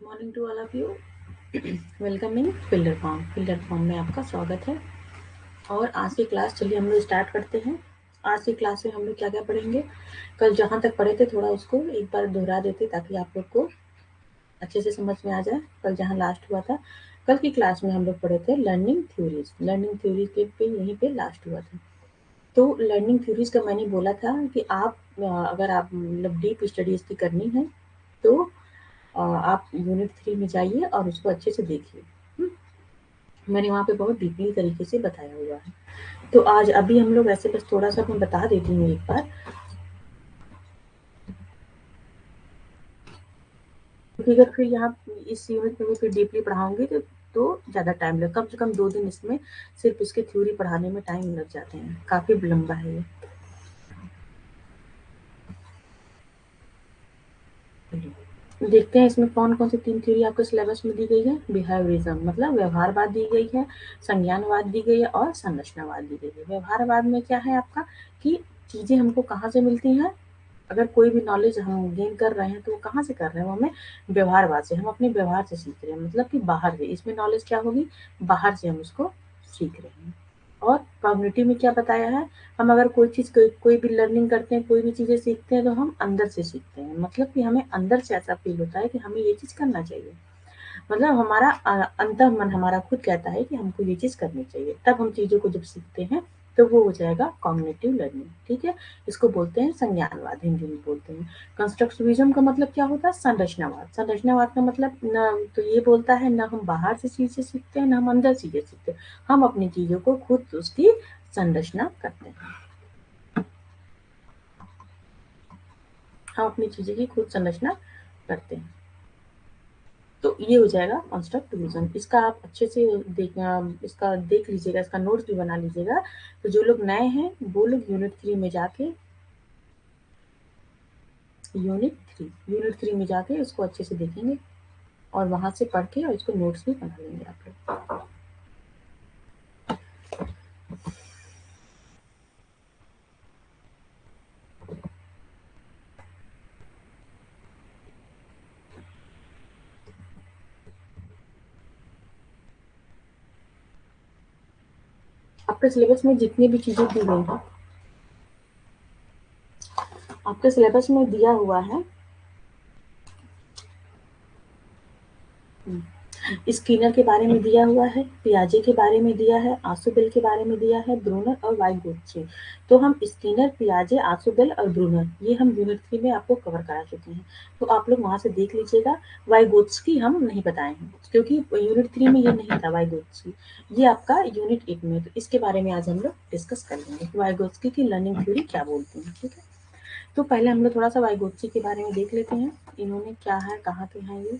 Morning to all of you. Welcome in fielder form. Fielder form में आपका स्वागत है। और आज की क्लास चलिए हम लोग स्टार्ट करते हैं। आज की क्लास में हम लोग क्या क्या पढ़ेंगे, कल जहाँ तक पढ़े थे थोड़ा उसको एक बार दोहरा देते ताकि आप लोग को अच्छे से समझ में आ जाए। कल जहाँ लास्ट हुआ था, कल की क्लास में हम लोग पढ़े थे लर्निंग थ्योरीज। लर्निंग थ्योरी के पे यहीं पे लास्ट हुआ था। तो लर्निंग थ्योरीज का मैंने बोला था कि आप अगर आप मतलब डीप स्टडी इसकी करनी है तो आप यूनिट 3 में जाइए और उसको अच्छे से देखिए। मैंने वहाँ पे बहुत डीपली तरीके से बताया हुआ है। तो आज अभी हम लोग ऐसे बस थोड़ा सा मैं बता देती हूँ एक बार, क्योंकि अगर फिर यहाँ इस यूनिट में फिर डीपली पढ़ाऊंगी तो ज़्यादा टाइम लगे। कम से कम 2 दिन इसमें सिर्फ इसके थ्योरी पढ़ाने में टाइम लग जाते हैं, काफ़ी लंबा है ये। देखते हैं इसमें कौन कौन सी 3 थ्योरी आपके सिलेबस में दी गई है। बिहेवियरिज्म मतलब व्यवहारवाद दी गई है, संज्ञानवाद दी गई है और संरचनावाद दी गई है। व्यवहारवाद में क्या है आपका कि चीजें हमको कहाँ से मिलती हैं, अगर कोई भी नॉलेज हम गेन कर रहे हैं तो वो कहाँ से कर रहे हैं, वो हमें व्यवहारवाद से, हम अपने व्यवहार से सीख रहे हैं। मतलब कि बाहर से इसमें नॉलेज क्या होगी, बाहर से हम उसको सीख रहे हैं। और कॉग्निटिव में क्या बताया है, हम अगर कोई चीज़ कोई भी लर्निंग करते हैं, कोई भी चीज़ें सीखते हैं तो हम अंदर से सीखते हैं। मतलब कि हमें अंदर से ऐसा फील होता है कि हमें ये चीज़ करना चाहिए। मतलब हमारा अंतः मन हमारा खुद कहता है कि हमको ये चीज़ करनी चाहिए। तब हम चीज़ों को जब सीखते हैं तो वो हो जाएगा कॉग्निटिव लर्निंग। ठीक है, इसको बोलते हैं संज्ञानवाद, हिंदी में बोलते हैं। कंस्ट्रक्टिविज्म का मतलब क्या होता है, संरचनावाद। संरचनावाद का मतलब न तो ये बोलता है न हम बाहर से चीज़ें सीखते हैं न हम अंदर चीज़ें सीखते हैं, हम अपनी चीज़ों को खुद उसकी संरचना करते हैं। हम अपनी चीज़ों की खुद संरचना करते हैं। तो ये हो जाएगा कंस्ट्रक्टिविज्म। इसका आप अच्छे से इसका देख लीजिएगा, इसका नोट्स भी बना लीजिएगा। तो जो लोग नए हैं वो लोग यूनिट 3 में जाके यूनिट 3 में जाके इसको अच्छे से देखेंगे और वहां से पढ़ के और इसको नोट्स भी बना लेंगे आप लोग। आपके सिलेबस में जितनी भी चीजें दी गई हैं, आपके सिलेबस में दिया हुआ है, स्किनर के बारे में दिया हुआ है, पियाजे के बारे में दिया है, आसुबेल के बारे में दिया है, ब्रूनर और वाइगोत्स्की। तो हम स्किनर, पियाजे, आसुबेल और ब्रूनर ये हम यूनिट 3 में आपको कवर करा चुके हैं। तो आप लोग वहां से देख लीजिएगा। वाइगोत्स्की हम नहीं बताए हैं क्योंकि यूनिट 3 में ये नहीं था वाइगोत्स्की, ये आपका यूनिट 8 में। तो इसके बारे में आज हम लोग डिस्कस कर लेंगे, वाइगोत्स्की की लर्निंग थ्योरी क्या बोलती है। ठीक है, तो पहले हम लोग थोड़ा सा वाइगोत्स्की के बारे में देख लेते हैं, इन्होंने क्या है, कहाँ के हैं ये।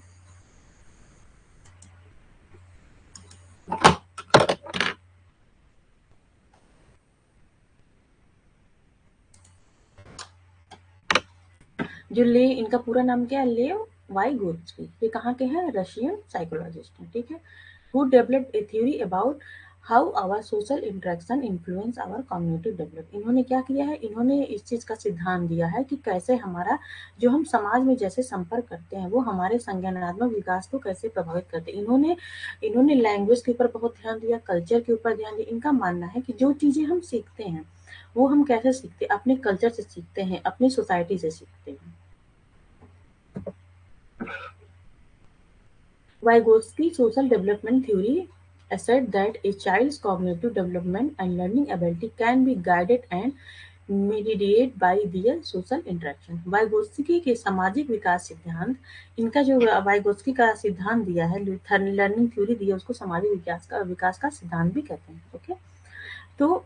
जो ले इनका पूरा नाम क्या है, लेव वाइगोत्स्की। ये कहाँ के हैं, रशियन साइकोलॉजिस्ट हैं। ठीक है, who developed a theory about how our social interaction influence our cognitive develop. इन्होंने क्या किया है, इन्होंने इस चीज का सिद्धांत दिया है कि कैसे हमारा जो हम समाज में जैसे संपर्क करते हैं वो हमारे संज्ञानात्मक विकास को कैसे प्रभावित करते हैं। इन्होंने इन्होंने लैंग्वेज के ऊपर बहुत ध्यान दिया, कल्चर के ऊपर ध्यान दिया। इनका मानना है कि जो चीजें हम सीखते हैं वो हम कैसे सीखते हैं, अपने कल्चर से सीखते हैं, अपनी सोसाइटी से सीखते हैं। Vygotsky social development theory asserts that a child's cognitive development and learning ability can be guided and mediated by their social interaction। Vygotsky के सामाजिक विकास सिद्धांत, इनका जो वाइगोत्स्की का सिद्धांत दिया है, लर्निंग थ्योरी दी है, उसको सामाजिक विकास का सिद्धांत भी कहते हैं। ओके, तो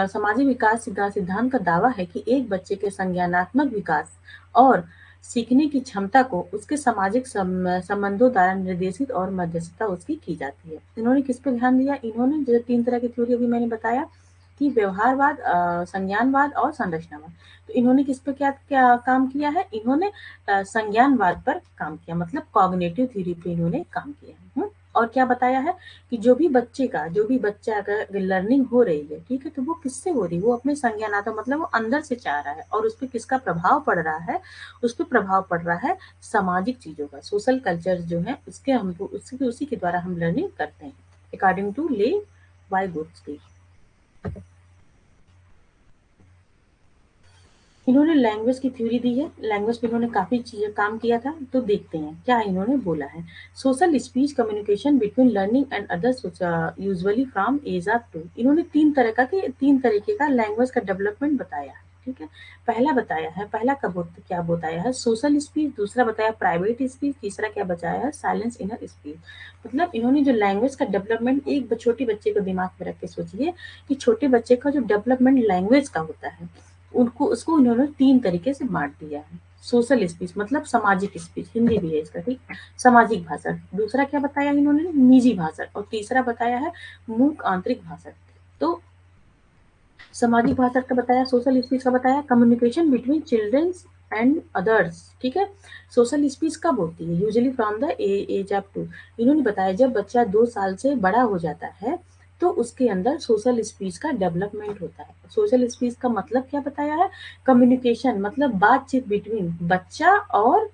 सामाजिक विकास सिद्धांत का दावा है कि एक बच्चे के संज्ञानात्मक विकास और सीखने की क्षमता को उसके सामाजिक संबंधों द्वारा निर्देशित और मध्यस्थता उसकी की जाती है। इन्होंने किस पे ध्यान दिया, इन्होंने जो 3 तरह की थ्योरी अभी मैंने बताया कि व्यवहारवाद, संज्ञानवाद और संरचनावाद। तो इन्होंने किस पे क्या क्या काम किया है, इन्होंने संज्ञानवाद पर काम किया, मतलब कॉग्निटिव थ्योरी पे इन्होंने काम किया है। और क्या बताया है कि जो भी बच्चा अगर लर्निंग हो रही है, ठीक है, तो वो किससे हो रही है, वो अपने संज्ञानात्मक मतलब वो अंदर से चाह रहा है, और उस पे किसका प्रभाव पड़ रहा है, उस पे प्रभाव पड़ रहा है सामाजिक चीजों का, सोशल कल्चर जो है उसके हमको उसी के द्वारा हम लर्निंग करते हैं, अकॉर्डिंग टू ले वाइगोत्स्की। इन्होंने लैंग्वेज की थ्योरी दी है, लैंग्वेज पे इन्होंने काफी चीजें काम किया था, तो देखते हैं क्या इन्होंने बोला है। Social speech communication between learning and others usually from age of 2। इन्होंने तीन तरीके का लैंग्वेज का डेवलपमेंट बताया है, ठीक है। पहला क्या बताया है, सोशल स्पीच, दूसरा बताया प्राइवेट स्पीच, तीसरा क्या बताया है, साइलेंस इनर स्पीच। मतलब इन्होंने जो लैंग्वेज का डेवलपमेंट, एक छोटे बच्चे को दिमाग में रख के सोचिए कि छोटे बच्चे का जो डेवलपमेंट लैंग्वेज का होता है, उनको उसको उन्होंने तीन तरीके से बांट दिया है। सोशल स्पीच मतलब सामाजिक स्पीच, हिंदी भी है इसका, ठीक, सामाजिक भाषण। दूसरा क्या बताया इन्होंने, निजी भाषण। और तीसरा बताया है मूक आंतरिक भाषण। तो सामाजिक भाषण का बताया, सोशल स्पीच का बताया, communication between childrens and others, ठीक है। सोशल स्पीच कब होती है, usually from the age of 2। इन्होंने बताया जब बच्चा 2 साल से बड़ा हो जाता है तो उसके अंदर सोशल स्पीच का डेवलपमेंट होता है। सोशल स्पीच का मतलब क्या बताया है, कम्युनिकेशन मतलब बातचीत बिटवीन बच्चा और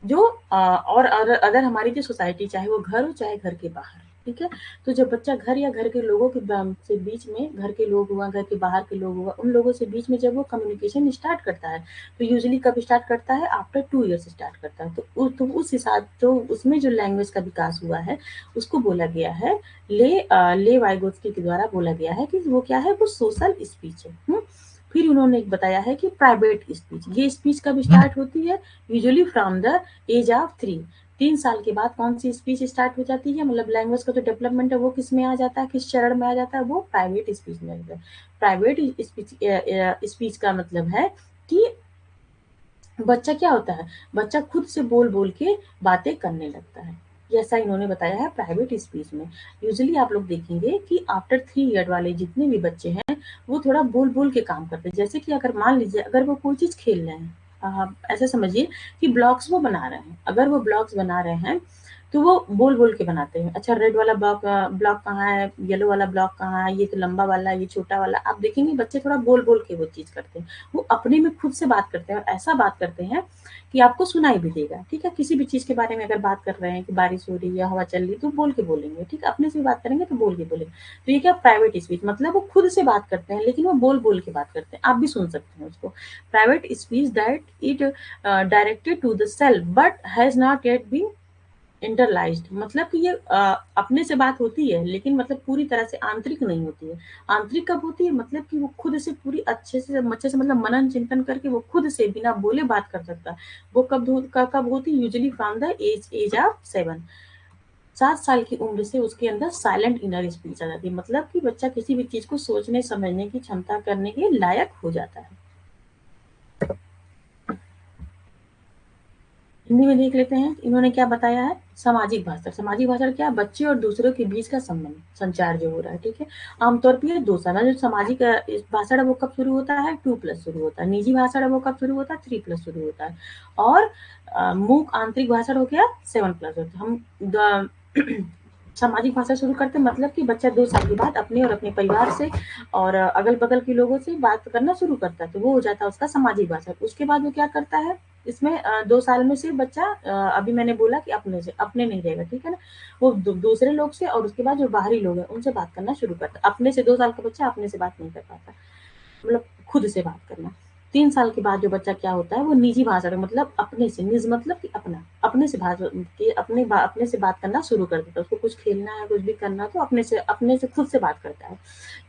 जो और अदर हमारी जो सोसाइटी, चाहे वो घर हो चाहे घर के बाहर, ठीक है। तो जब बच्चा घर या घर के लोगों के से बीच में, घर के लोग हुआ, घर के बाहर के लोग हुआ, उन लोगों से बीच में जब वो कम्युनिकेशन स्टार्ट करता है, तो यूजुअली कब स्टार्ट करता है, आफ्टर 2 ईयर्स स्टार्ट करता है। तो उस हिसाब तो उसमें जो लैंग्वेज का विकास हुआ है उसको बोला गया है, ले वाइगोत्स्की के द्वारा बोला गया है कि वो क्या है, वो सोशल स्पीच है। फिर उन्होंने एक बताया है कि प्राइवेट स्पीच, ये स्पीच कब स्टार्ट होती है, usually from the age of 3। 3 साल के बाद कौन सी स्पीच स्टार्ट हो जाती है, मतलब लैंग्वेज का जो डेवलपमेंट है वो किस में आ जाता है, किस चरण में आ जाता है, वो प्राइवेट स्पीच में आ जाता है। प्राइवेट स्पीच का मतलब है कि बच्चा क्या होता है, बच्चा खुद से बोल बोल के बातें करने लगता है, ऐसा इन्होंने बताया है प्राइवेट स्पीच में। यूजुअली आप लोग देखेंगे कि आफ्टर 3 ईयर वाले जितने भी बच्चे हैं वो थोड़ा बोल बोल के काम करते हैं। जैसे कि अगर मान लीजिए अगर वो कोई चीज खेल रहे हैं, ऐसा समझिए कि ब्लॉक्स वो बना रहे हैं, अगर वो ब्लॉक्स बना रहे हैं तो वो बोल बोल के बनाते हैं, अच्छा रेड वाला ब्लॉक ब्लॉक कहाँ है, येलो वाला ब्लॉक कहाँ है, ये तो लंबा वाला, ये छोटा वाला। आप देखेंगे बच्चे थोड़ा बोल बोल के वो चीज करते हैं, वो अपने में खुद से बात करते हैं, और ऐसा बात करते हैं कि आपको सुनाई भी देगा, ठीक है। किसी भी चीज के बारे में अगर बात कर रहे हैं कि बारिश हो रही है, हवा चल रही है, तो बोल के बोलेंगे, ठीक है, अपने से बात करेंगे तो बोल के बोलेंगे। तो ये क्या प्राइवेट स्पीच, मतलब वो खुद से बात करते हैं लेकिन वो बोल बोल के बात करते हैं, आप भी सुन सकते हैं उसको। Private speech that it directed to the self but has not yet been internalized, मतलब कि ये अपने से बात होती है लेकिन मतलब पूरी तरह से आंतरिक नहीं होती है। आंतरिक कब होती है, मतलब कि वो खुद से पूरी अच्छे से मतलब मनन चिंतन करके वो खुद से बिना बोले बात कर सकता है। वो कब होती है, usually from the age of 7। 7 साल की उम्र से उसके अंदर साइलेंट इनर स्पीच आ जाती है, मतलब कि बच्चा किसी भी चीज को सोचने समझने की क्षमता करने के लायक हो जाता है। हिंदी में देख लेते हैं इन्होंने क्या बताया है, सामाजिक भाषण। सामाजिक भाषण क्या, बच्चे और दूसरों के बीच का संबंध, संचार जो हो रहा है, ठीक है। आमतौर पर ये 2 साल जो सामाजिक भाषण है वो कब शुरू होता है, 2+ शुरू होता है। निजी भाषण है वो कब शुरू होता है, 3+ शुरू होता है। और मूक आंतरिक भाषण हो गया 7+ होता है। सामाजिक भाषा शुरू करते हैं, मतलब कि बच्चा 2 साल के बाद अपने और अपने परिवार से और अगल बगल के लोगों से बात करना शुरू करता है, तो वो हो जाता है उसका सामाजिक भाषा। उसके बाद वो क्या करता है, इसमें 2 साल में से बच्चा अभी मैंने बोला कि अपने नहीं रहेगा, ठीक है ना, वो दूसरे लोग से और उसके बाद जो बाहरी लोग हैं उनसे बात करना शुरू करता है। अपने से 2 साल का बच्चा अपने से बात नहीं कर पाता, मतलब खुद से बात करना। 3 साल के बाद जो बच्चा क्या होता है, वो निजी भाषा में, मतलब अपने से, निज मतलब कि अपना, अपने से भाषा के अपने से बात करना शुरू कर देता है। उसको कुछ खेलना है, कुछ भी करना है तो अपने से खुद से बात करता है।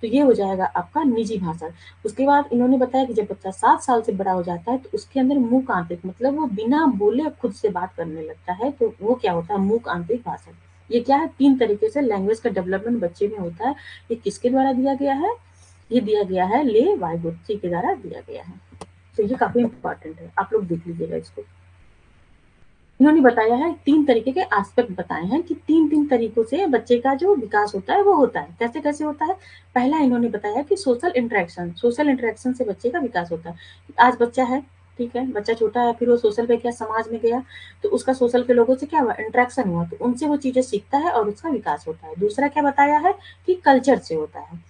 तो ये हो जाएगा आपका निजी भाषण। उसके बाद इन्होंने बताया कि जब बच्चा 7 साल से बड़ा हो जाता है तो उसके अंदर मूक आंतरिक, मतलब वो बिना बोले खुद से बात करने लगता है, तो वो क्या होता है, मूक आंतरिक भाषण। ये क्या है, 3 तरीके से लैंग्वेज का डेवलपमेंट बच्चे में होता है। ये किसके द्वारा दिया गया है, ये दिया गया है ले वाइगोत्स्की के द्वारा दिया गया है। तो ये काफी इंपॉर्टेंट है, आप लोग देख लीजिएगा इसको। इन्होंने बताया है 3 तरीके के एस्पेक्ट बताए हैं कि 3 तरीकों से बच्चे का जो विकास होता है वो होता है। कैसे कैसे होता है, पहला इन्होंने बताया कि सोशल इंटरेक्शन से बच्चे का विकास होता है। आज बच्चा है, ठीक है, बच्चा छोटा है, फिर वो सोशल पे क्या समाज में गया, तो उसका सोशल के लोगों से क्या हुआ, इंटरेक्शन हुआ, तो उनसे वो चीज़ें सीखता है और उसका विकास होता है। दूसरा क्या बताया है कि कल्चर से होता है।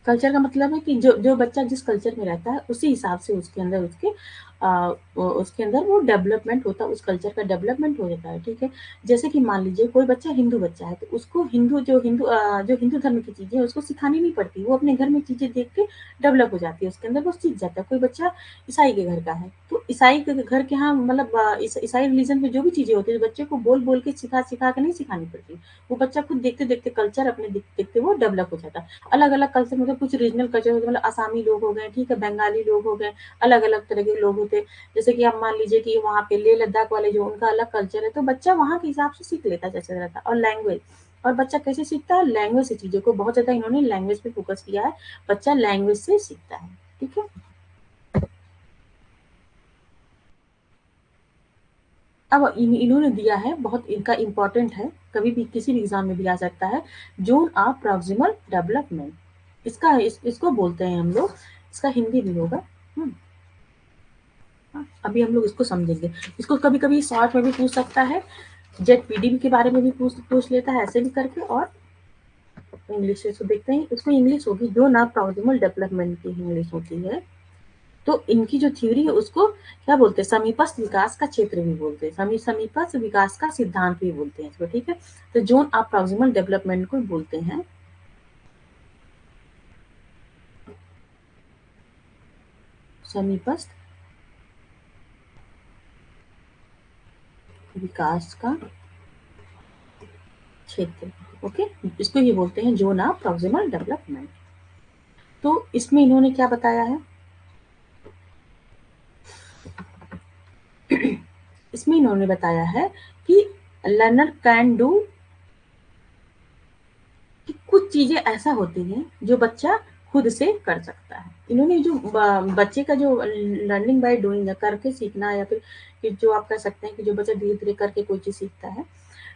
कल्चर का मतलब है कि जो जो बच्चा जिस कल्चर में रहता है उसी हिसाब से उसके अंदर उसके अंदर वो डेवलपमेंट होता है, उस कल्चर का डेवलपमेंट हो जाता है, ठीक है। जैसे कि मान लीजिए कोई बच्चा हिंदू बच्चा है, तो उसको जो हिंदू धर्म की चीज़ें हैं उसको सिखानी नहीं पड़ती, वो अपने घर में चीज़ें देख के डेवलप हो जाती है, उसके अंदर वो सीख जाता है। कोई बच्चा ईसाई के घर का है, तो ईसाई के घर के यहाँ मतलब ईसाई रिलीजन में जो भी चीज़ें होती है, बच्चे को बोल-बोल के सिखा के नहीं सिखानी पड़ती। वो बच्चा खुद देखते-देखते कल्चर अपने देखते-देखते वो डेवलप हो जाता है। अलग-अलग कल्चर मतलब कुछ रीजनल कल्चर होते हैं, मतलब आसामी लोग हो गए, ठीक है, बंगाली लोग हो गए, अलग-अलग तरह के लोग होते हैं। जैसे कि आप मान लीजिए कि वहाँ पे लेह लद्दाख वाले जो उनका अलग कल्चर है, तो बच्चा वहाँ के हिसाब से सीख लेता है जैसे रहता है। और लैंग्वेज, और बच्चा कैसे सीखता है, लैंग्वेज से चीज़ों को बहुत ज़्यादा इन्होंने लैंग्वेज पे फोकस किया है, बच्चा लैंग्वेज से सीखता है, ठीक है। अब इन्होंने दिया है, बहुत इनका इम्पोर्टेंट है, कभी भी किसी भी एग्जाम में भी आ सकता है, जोन ऑफ प्रॉक्सिमल डेवलपमेंट। इसको बोलते हैं हम लोग, इसका हिंदी भी होगा। हम्म, हाँ, अभी हम लोग इसको समझेंगे। इसको कभी कभी शॉर्ट में भी पूछ सकता है, जेट पीडीबी के बारे में भी पूछ लेता है ऐसे भी करके, और इंग्लिश से इसको देखते हैं, इसको इंग्लिश होगी, जोन ऑफ प्रॉक्सिमल डेवलपमेंट की इंग्लिश होती है। तो इनकी जो थ्योरी है उसको क्या बोलते हैं, समीपस्थ विकास का क्षेत्र भी बोलते हैं, समीपस्थ विकास का सिद्धांत भी बोलते हैं इसको, ठीक है। तो जोन ऑफ प्रॉक्सिमल डेवलपमेंट को बोलते हैं समीपस्थ विकास का क्षेत्र, ओके। इसको ये बोलते हैं जोन ऑफ प्रॉक्सिमल डेवलपमेंट। तो इसमें इन्होंने क्या बताया है, इसमें इन्होंने बताया है कि लर्नर कैन डू, कि कुछ चीजें ऐसा होती हैं जो बच्चा खुद से कर सकता है। इन्होंने जो बच्चे का जो लर्निंग बाय डूइंग है, करके सीखना, या फिर कि जो आप कह सकते हैं कि जो बच्चा धीरे धीरे करके कोई चीज सीखता है,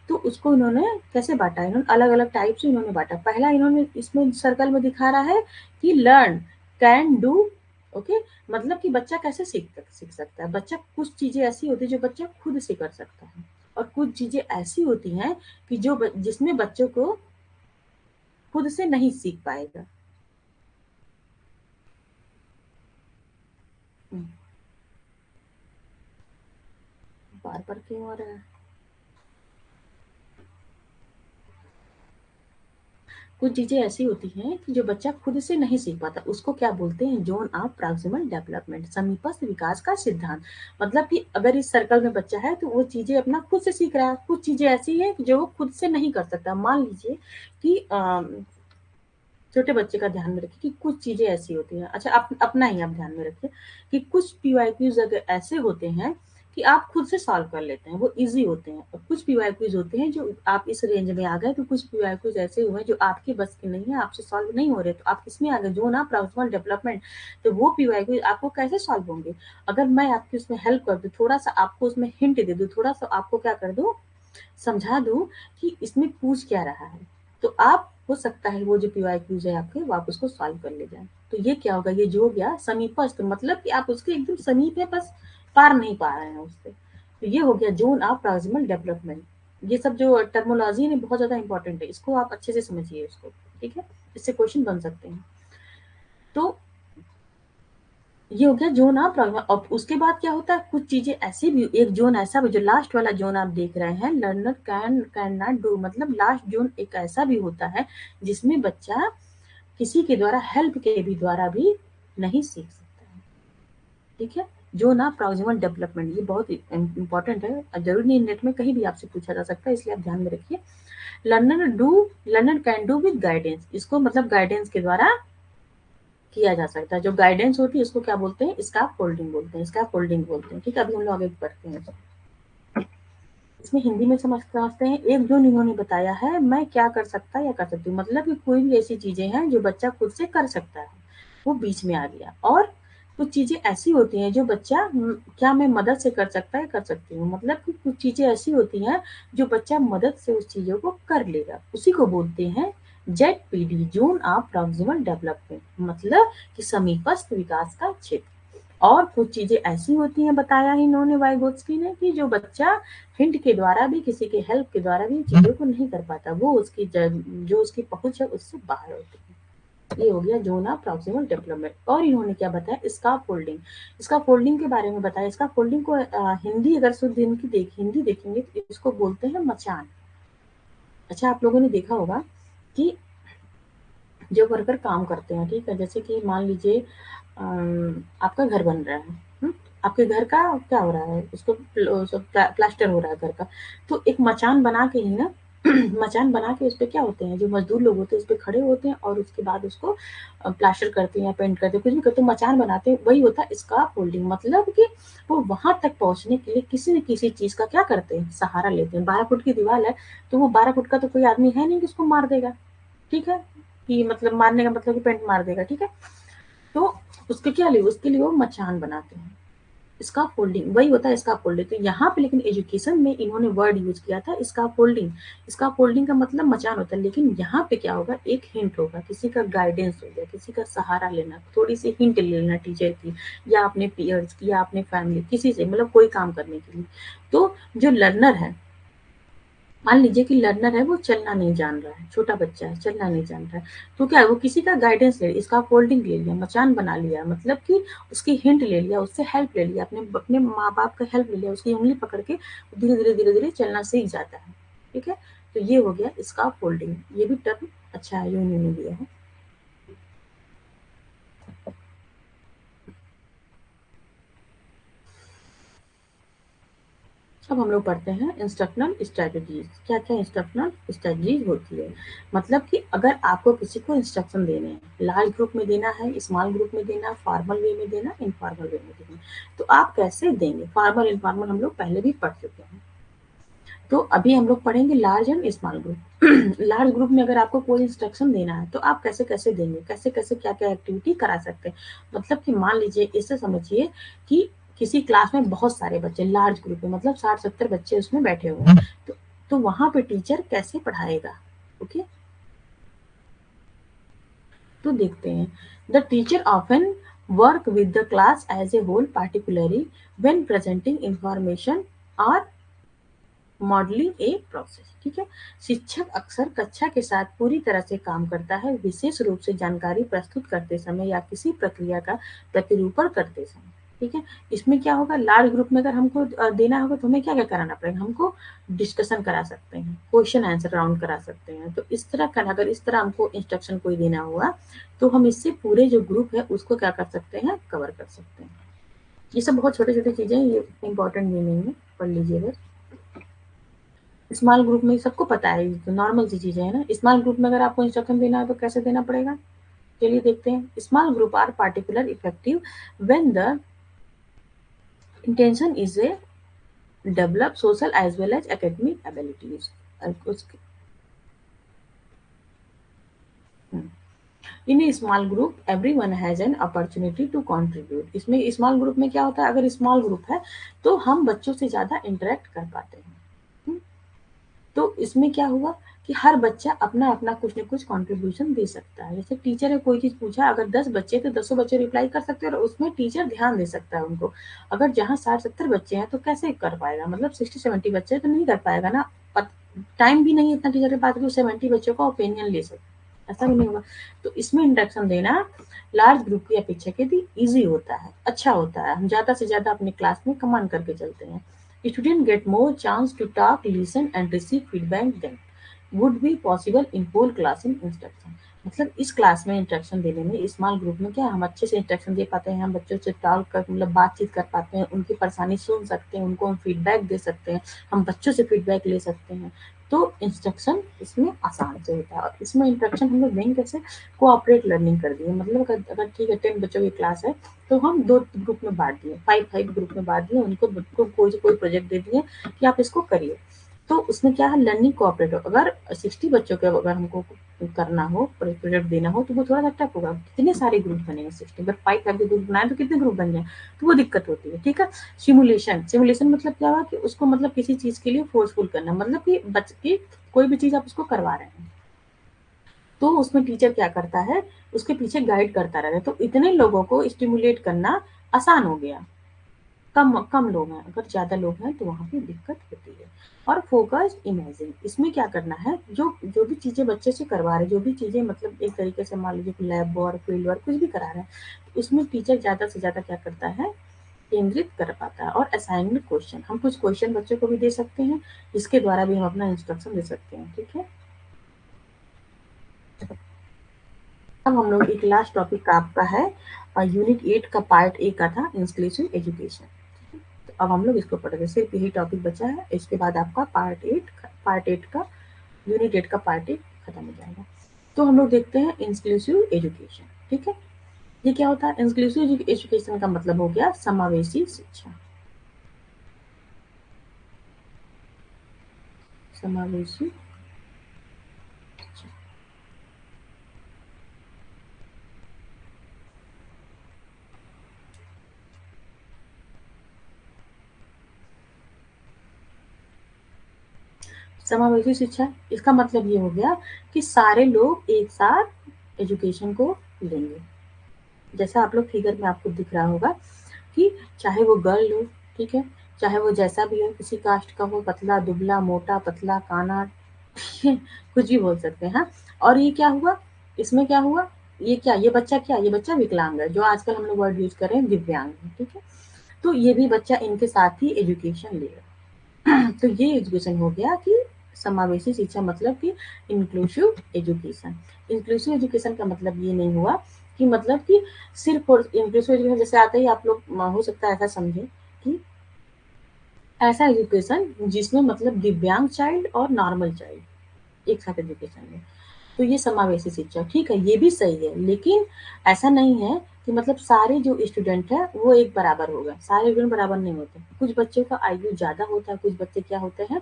तो उसको इन्होंने कैसे बांटा है, इन्होंने अलग अलग टाइप से इन्होंने बांटा। पहला इन्होंने इसमें सर्कल में दिखा रहा है कि लर्न कैन डू, ओके, मतलब कि बच्चा कैसे सीख सकता है। बच्चा कुछ चीजें ऐसी होती है जो बच्चा खुद से कर सकता है, और कुछ चीजें ऐसी होती हैं कि जिसमें बच्चों को खुद से नहीं सीख पाएगा। हम्म, बार बार क्यों हो रहा है। कुछ चीजें ऐसी होती हैं कि जो बच्चा खुद से नहीं सीख पाता, उसको क्या बोलते हैं, जोन ऑफ प्रॉक्सिमल डेवलपमेंट, समीपस्थ विकास का सिद्धांत। मतलब कि अगर इस सर्कल में बच्चा है तो वो चीजें अपना खुद से सीख रहा है, कुछ चीजें ऐसी है जो वो खुद से नहीं कर सकता। मान लीजिए कि छोटे बच्चे का ध्यान में रखिए कि कुछ चीजें ऐसी होती हैं, अच्छा अपना ही आप ध्यान में रखिए कि कुछ पीवाईक्यूज अगर ऐसे होते हैं कि आप खुद से सॉल्व कर लेते हैं, वो इजी होते हैं, और कुछ पीवाईक्यूज होते हैं जो आप इस रेंज में आ गए, तो कुछ पीवाईक्यूज ऐसे हुए जो आपके बस के नहीं है, आपसे सॉल्व नहीं हो रहे, तो आप किसमें आ गए, जो ना प्रॉक्सिमल डेवलपमेंट। तो वो पीवाईक्यूज आपको कैसे सॉल्व होंगे, अगर मैं आपकी उसमें हेल्प कर दूं, थोड़ा सा आपको उसमें हिंट दे दूं, थोड़ा सा आपको क्या कर दूं, समझा दूं कि इसमें पूछ क्या रहा है, तो आप हो सकता है वो जो पीवाईक्यूज है आपके, वो आप उसको सॉल्व कर ले जाए। तो ये क्या होगा, ये जो हो गया समीपस्थ, मतलब कि आप उसके एकदम समीप है, बस पार नहीं पा रहे हैं उससे। तो ये हो गया जोन ऑफ प्रॉक्सिमल डेवलपमेंट। ये सब जो टर्मोलॉजी है बहुत ज्यादा इंपॉर्टेंट है, इसको आप अच्छे से समझिए इसको, ठीक है, इससे क्वेश्चन बन सकते हैं। तो ये हो गया जोन ऑफ प्रॉब्लम। अब उसके बाद क्या होता है, कुछ चीजें ऐसी भी, एक जोन ऐसा भी, जो लास्ट वाला जोन आप देख रहे हैं, लर्नर कैन नॉट डू, मतलब लास्ट जोन एक ऐसा भी होता है जिसमें बच्चा किसी के द्वारा हेल्प के भी द्वारा भी नहीं सीख सकता है, ठीक है। जोन ऑफ प्रॉक्सिमल डेवलपमेंट, ये बहुत इंपॉर्टेंट है, जरूर नहीं, नेट में कहीं भी आपसे पूछा जा सकता है, इसलिए आप ध्यान में रखिए। Learner can do with guidance, इसको मतलब गाइडेंस के द्वारा किया जा सकता है। जो गाइडेंस होती है उसको क्या बोलते हैं, स्काफ फोल्डिंग बोलते हैं, स्काफ फोल्डिंग बोलते हैं, ठीक है। अभी हम लोग आगे बढ़ते हैं, इसमें हिंदी में समझते हैं। एक जो इन्होंने बताया है, मैं क्या कर सकता या कर सकती हूँ, मतलब कि कोई भी ऐसी चीजें हैं जो बच्चा खुद से कर सकता है, वो बीच में आ गया। और कुछ चीजें ऐसी होती हैं जो बच्चा क्या मैं मदद से कर सकता है, कर सकती हूँ, मतलब कि कुछ चीजें ऐसी होती हैं जो बच्चा मदद से उस चीजों को कर लेगा, उसी को बोलते हैं ZPD zone of proximal development, मतलब कि समीपस्थ विकास का क्षेत्र। और कुछ चीजें ऐसी होती हैं, बताया ही इन्होंने वाइगोत्स्की ने, कि जो बच्चा हिंट के द्वारा भी, किसी के हेल्प के द्वारा भी चीजों को नहीं कर पाता, वो उसकी जो उसकी पहुंच है उससे बाहर होती है। ये हो गया जोन ऑफ प्रॉक्सिमल डेवलपमेंट। और इन्होंने क्या बताया, स्काफोल्डिंग। स्काफोल्डिंग के बारे में बताया। स्काफोल्डिंग को हिंदी अगर शुद्ध हिंदी देखेंगे तो इसको बोलते हैं मचान। अच्छा, आप लोगों ने देखा होगा कि जो वर्कर काम करते हैं, ठीक है, जैसे कि मान लीजिए आपका घर बन रहा है, आपके घर का क्या हो रहा है, उसको प्लास्टर हो रहा है घर का, तो एक मचान बना के ही ना मचान बना के उस पे क्या होते हैं, जो मजदूर लोग होते हैं उस पे खड़े होते हैं और उसके बाद उसको प्लास्टर करते हैं या पेंट करते हैं, कुछ भी करते हैं, मचान बनाते हैं, वही होता है स्काफोल्डिंग। मतलब कि वो वहां तक पहुंचने के लिए किसी न किसी चीज का क्या करते हैं, सहारा लेते हैं। 12 फुट की दीवार है, तो वो 12 फुट का तो कोई आदमी है नहीं कि उसको मार देगा, ठीक है, कि मतलब मारने का मतलब कि पेंट मार देगा, ठीक है। तो उसके लिए वो मचान बनाते हैं। स्काफोल्डिंग वही होता है, स्काफोल्डिंग। तो यहाँ पे लेकिन एजुकेशन में इन्होंने वर्ड यूज किया था स्काफोल्डिंग। स्काफोल्डिंग का मतलब मचान होता है, लेकिन यहाँ पे क्या होगा, एक हिंट होगा, किसी का गाइडेंस हो गया, किसी का सहारा लेना, थोड़ी सी हिंट ले लेना टीचर की या अपने पीयर्स की या अपने फैमिली किसी से, मतलब कोई काम करने के लिए। तो जो लर्नर है, मान लीजिए कि लर्नर है, वो चलना नहीं जान रहा है, छोटा बच्चा है, चलना नहीं जान रहा है, तो क्या है, वो किसी का गाइडेंस ले, इसका फोल्डिंग ले लिया, मचान बना लिया, मतलब कि उसकी हिंट ले लिया, उससे हेल्प ले लिया, अपने अपने माँ बाप का हेल्प ले लिया, उसकी उंगली पकड़ के धीरे धीरे चलना सीख जाता है, ठीक है। तो ये हो गया इसका फोल्डिंग। ये भी टर्म अच्छा है, यूनियन ने दिया है। अब हम लोग पढ़ते हैं इंस्ट्रक्शनल स्ट्रेटजीज। क्या क्या इंस्ट्रक्शनल स्ट्रेटजीज होती है, मतलब कि अगर आपको किसी को इंस्ट्रक्शन देने हैं, लार्ज ग्रुप में देना है, स्मॉल ग्रुप में देना, फॉर्मल वे में देना, इनफॉर्मल वे में देना, तो आप कैसे देंगे। फॉर्मल इनफॉर्मल हम लोग पहले भी पढ़ चुके हैं, तो अभी हम लोग पढ़ेंगे large and small group. Large group में अगर आपको कोई इंस्ट्रक्शन देना है तो आप कैसे कैसे देंगे, कैसे कैसे क्या क्या एक्टिविटी करा सकते हैं। मतलब कि मान लीजिए, इससे समझिए कि किसी क्लास में बहुत सारे बच्चे, लार्ज ग्रुप में मतलब 60-70 बच्चे उसमें बैठे हुए हैं, तो वहां पे टीचर कैसे पढ़ाएगा। ओके, तो देखते हैं। The teacher often work with the class as a whole, particularly when presenting information और मॉडलिंग ए प्रोसेस, ठीक है। शिक्षक अक्सर कक्षा के साथ पूरी तरह से काम करता है, विशेष रूप से जानकारी प्रस्तुत करते समय या किसी प्रक्रिया का प्रतिरूपण करते समय, ठीक है। इसमें क्या होगा, लार्ज ग्रुप में अगर हमको देना होगा तो हमें क्या क्या कराना पड़ेगा, हमको डिस्कशन करा सकते हैं, क्वेश्चन आंसर राउंड करा सकते हैं। तो इस तरह का अगर इस तरह हमको इंस्ट्रक्शन कोई देना हुआ तो हम इससे पूरे जो ग्रुप है उसको क्या कर सकते हैं, कवर कर सकते हैं। ये सब बहुत छोटे छोटे चीजें, ये इंपॉर्टेंट भी नहीं है, पढ़ लीजिए बस। स्मॉल ग्रुप में सबको पता है, तो नॉर्मल सी चीजें है ना। स्मॉल ग्रुप में अगर आपको इंस्ट्रक्शन देना है तो कैसे देना पड़ेगा, चलिए देखते हैं। Small group are particular effective when the intention is a develop social as well as academic abilities. In a small group everyone has an opportunity to contribute. इसमें स्मॉल ग्रुप में क्या होता है, अगर स्मॉल ग्रुप है तो हम बच्चों से ज्यादा इंटरेक्ट कर पाते हैं। हम्म, तो इसमें क्या हुआ कि हर बच्चा अपना अपना कुछ न कुछ कंट्रीब्यूशन दे सकता है। जैसे टीचर ने कोई चीज पूछा, अगर 10 बच्चे तो 10 बच्चे रिप्लाई कर सकते हैं और उसमें टीचर ध्यान दे सकता है उनको। अगर जहाँ 60-70 बच्चे हैं तो कैसे कर पाएगा, मतलब 60-70 बच्चे तो नहीं कर पाएगा ना। टाइम भी नहीं है इतना टीचर के पास कि 70 बच्चों का ओपिनियन ले सके, ऐसा भी नहीं होगा। तो इसमें इंडक्शन देना लार्ज ग्रुप की अपेक्षा के भी इजी होता है, अच्छा होता है। हम ज्यादा से ज्यादा अपनी क्लास में कमांड करके चलते हैं। Students get more chance to talk, listen and receive feedback than would be possible in whole class in instruction। मतलब इस क्लास में इंस्ट्रक्शन देने में, स्मॉल ग्रुप में क्या हम अच्छे से इंस्ट्रक्शन दे पाते हैं, हम बच्चों से टॉक कर मतलब बातचीत कर पाते हैं, उनकी परेशानी सुन सकते हैं, उनको हम फीडबैक दे सकते हैं, हम बच्चों से फीडबैक ले सकते हैं। तो इंस्ट्रक्शन इसमें आसान से होता है। और इसमें इंस्ट्रक्शन हम लोग देंगे कैसे, कोऑपरेट लर्निंग कर दिए। मतलब अगर ठीक है 10 बच्चों की क्लास है तो हम 2 ग्रुप में बांट दिए, 5 ग्रुप में बांट दिए, उनको कोई प्रोजेक्ट दे दिए कि आप इसको करिए। तो उसमें क्या है, लर्निंग कोऑपरेट हो। अगर 60 बच्चों के अगर हमको करना हो, प्रोजेक्ट देना हो, तो वो थोड़ा सा टफ होगा। कितने सारे ग्रुप बनेंगे, 60 अगर 5 के ग्रुप बनाए तो कितने ग्रुप बन जाए, तो वो दिक्कत होती है, ठीक है। सिमुलेशन मतलब क्या हुआ कि उसको मतलब किसी चीज के लिए फोर्सफुल करना, मतलब कि कोई भी चीज आप उसको करवा रहे हैं, तो उसमें टीचर क्या करता है, उसके पीछे गाइड करता रहता है, तो इतने लोगों को स्टिमुलेट करना आसान हो गया। कम कम लोग हैं, अगर ज़्यादा लोग हैं तो वहाँ पे दिक्कत होती है। और फोकस्ड इमेजिंग, इसमें क्या करना है, जो जो भी चीज़ें बच्चे से करवा रहे हैं, जो भी चीज़ें मतलब एक तरीके से मान लीजिए लैब वर्क, फील्ड वर्क कुछ भी करा रहे हैं, तो उसमें टीचर ज़्यादा से ज़्यादा क्या करता है, केंद्रित कर पाता है। और असाइनमेंट क्वेश्चन, हम कुछ क्वेश्चन बच्चों को भी दे सकते हैं, जिसके द्वारा भी हम अपना इंस्ट्रक्शन दे सकते हैं, ठीक है। अब हम लोग एक लास्ट टॉपिक का आपका है, यूनिट 8 का पार्ट ए का था, इंक्लूसिव एजुकेशन। तो अब हम लोग इसको पढ़ेंगे, सिर्फ यही टॉपिक बचा है, इसके बाद आपका पार्ट 8 का यूनिट 8 का पार्ट 8 खत्म हो जाएगा। तो हम लोग देखते हैं इंक्लूसिव एजुकेशन, ठीक है। ये क्या होता है, इंक्लूसिव एजुकेशन का मतलब हो गया समावेशी शिक्षा। समावेशी शिक्षा। समावेशी शिक्षा, इसका मतलब ये हो गया कि सारे लोग एक साथ एजुकेशन को लेंगे। जैसा आप लोग फिगर में आपको दिख रहा होगा कि चाहे वो गर्ल हो, ठीक है, चाहे वो जैसा भी हो, किसी कास्ट का हो, पतला दुबला मोटा पतला काना, ठीक है, कुछ भी बोल सकते हैं, हाँ। और ये क्या हुआ, इसमें क्या हुआ, ये क्या, ये बच्चा क्या, ये बच्चा विकलांग है, जो आजकल हम लोग वर्ड यूज कर रहे हैं दिव्यांग है, ठीक है। तो ये भी बच्चा इनके साथ ही एजुकेशन लेगा। तो ये एजुकेशन हो गया कि समावेशी शिक्षा, मतलब कि इंक्लूसिव एजुकेशन। इंक्लूसिव एजुकेशन का मतलब ये नहीं हुआ कि मतलब कि सिर्फ और इंक्लूसिव एजुकेशन जैसे आते ही आप लोग हो सकता है ऐसा समझे कि ऐसा एजुकेशन जिसमें मतलब दिव्यांग चाइल्ड और नॉर्मल चाइल्ड एक साथ एजुकेशन में, तो ये समावेशी शिक्षा, ठीक है, ये भी सही है, लेकिन ऐसा नहीं है कि मतलब सारे जो स्टूडेंट है वो एक बराबर हो गए, सारे स्टूडेंट बराबर नहीं होते। कुछ बच्चों का आईक्यू ज्यादा होता है, कुछ बच्चे क्या होते हैं,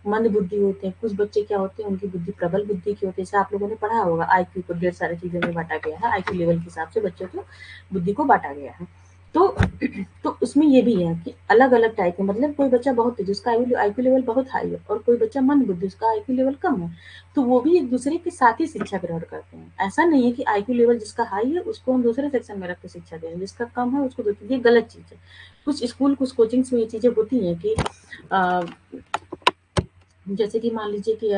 मंद बुद्धि होते हैं, कुछ बच्चे क्या होते हैं, उनकी बुद्धि प्रबल बुद्धि की होती है। जैसे आप लोगों ने पढ़ा होगा आईक्यू को ढेर सारी चीजों में बांटा गया है, आईक्यू लेवल के हिसाब से बच्चों को बुद्धि को बांटा गया है। तो तो उसमें ये भी है कि अलग अलग टाइप के, मतलब कोई बच्चा बहुत तेज, उसका आईक्यू लेवल बहुत हाई है, और कोई बच्चा मंद बुद्धि, उसका आईक्यू लेवल कम है, तो वो भी एक दूसरे के साथ ही शिक्षा ग्रहण करते हैं। ऐसा नहीं है कि आईक्यू लेवल जिसका हाई है उसको हम दूसरे सेक्शन में रख के शिक्षा दे रहे हैं, जिसका कम है उसको दूसरे, ये गलत चीज है। कुछ स्कूल कुछ कोचिंग्स में ये चीजें होती हैं कि आ, जैसे कि मान लीजिए कि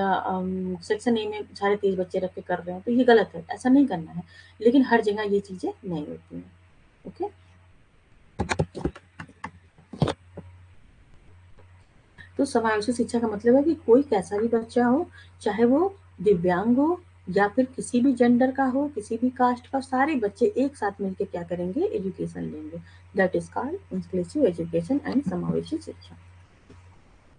सेक्शन ए में सारे 30 बच्चे रख के कर रहे हैं, तो ये गलत है, ऐसा नहीं करना है। लेकिन हर जगह ये चीजें नहीं होती हैं, ओके। तो समावेशी शिक्षा का मतलब है कि कोई कैसा भी बच्चा हो, चाहे वो दिव्यांग हो या फिर किसी भी जेंडर का हो, किसी भी कास्ट का, सारे बच्चे एक साथ मिलकर क्या करेंगे, एजुकेशन लेंगे। That is called inclusive education and समावेशी शिक्षा।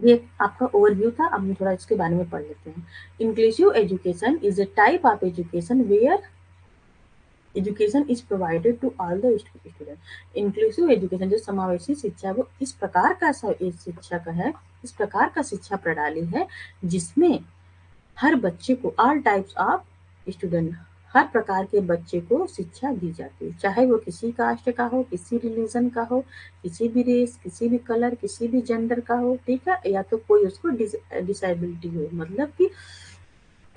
ये आपका ओवरव्यू था, अब हम थोड़ा इसके बारे में पढ़ लेते हैं। Inclusive education is a type of education where education is provided to all the student. Inclusive education जो समावेशी शिक्षा है, वो इस प्रकार का शिक्षा का है, इस प्रकार का शिक्षा प्रणाली है जिसमें हर बच्चे को, ऑल टाइप्स ऑफ स्टूडेंट, हर प्रकार के बच्चे को शिक्षा दी जाती है, चाहे वो किसी कास्ट का हो, किसी रिलीजन का हो, किसी भी रेस, किसी भी कलर, किसी भी जेंडर का हो, ठीक है, या तो कोई उसको डिसेबिलिटी हो, मतलब कि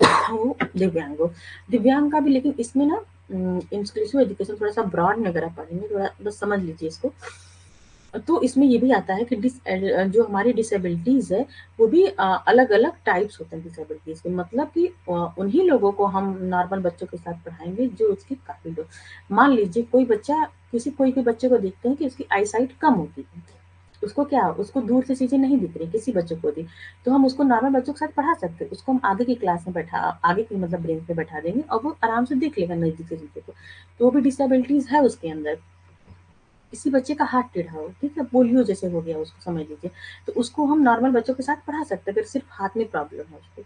वो दिव्यांग हो, दिव्यांग का भी। लेकिन इसमें ना इंक्लूसिव एजुकेशन थोड़ा सा ब्रॉड में अगर आप पढ़ेंगे, थोड़ा बस समझ लीजिए इसको, तो इसमें ये भी आता है कि जो हमारी डिसेबिलिटीज है, वो भी अलग अलग टाइप्स होते हैं डिसेबिलिटीज के, मतलब कि उन्हीं लोगों को हम नॉर्मल बच्चों के साथ पढ़ाएंगे जो उसके काबिल हो। मान लीजिए कोई बच्चा, कोई भी बच्चे को देखते हैं कि उसकी आई साइट कम होती है, उसको क्या, उसको दूर से चीजें नहीं दिख रही, किसी बच्चे को भी, तो हम उसको नॉर्मल बच्चों के साथ पढ़ा सकते हैं, उसको हम आगे की क्लास में बैठा, आगे की मतलब ब्रेंच पे बैठा देंगे और वो आराम से देख लेगा नजदीक से चीजों को। तो वो भी डिसेबिलिटीज है उसके अंदर। किसी बच्चे का हाथ टेढ़ा हो, ठीक है, पोलियो जैसे हो गया उसको समझ लीजिए, तो उसको हम नॉर्मल बच्चों के साथ पढ़ा सकते हैं, अगर सिर्फ हाथ में प्रॉब्लम है उसको,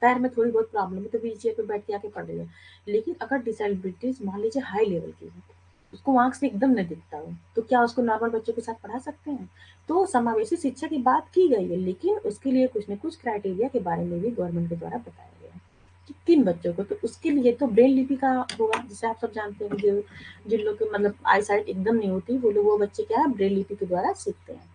पैर में थोड़ी बहुत प्रॉब्लम है तो व्हील चेयर पे बैठ के आके पढ़ लेगा। लेकिन अगर डिसेबिलिटीज मान लीजिए हाई लेवल की है, उसको आंख से एकदम नहीं दिखता हो, तो क्या उसको नॉर्मल बच्चों के साथ पढ़ा सकते हैं? तो समावेशी शिक्षा की बात की गई है, लेकिन उसके लिए कुछ न कुछ क्राइटेरिया के बारे में भी गवर्नमेंट के द्वारा बताया गया है कि किन बच्चों को, तो उसके लिए तो ब्रेल लिपि का होगा, जैसे आप सब जानते हैं, जो जिन लोग के मतलब आई साइट एकदम नहीं होती, वो लोग, वो बच्चे क्या है ब्रेल लिपि के द्वारा सीखते हैं।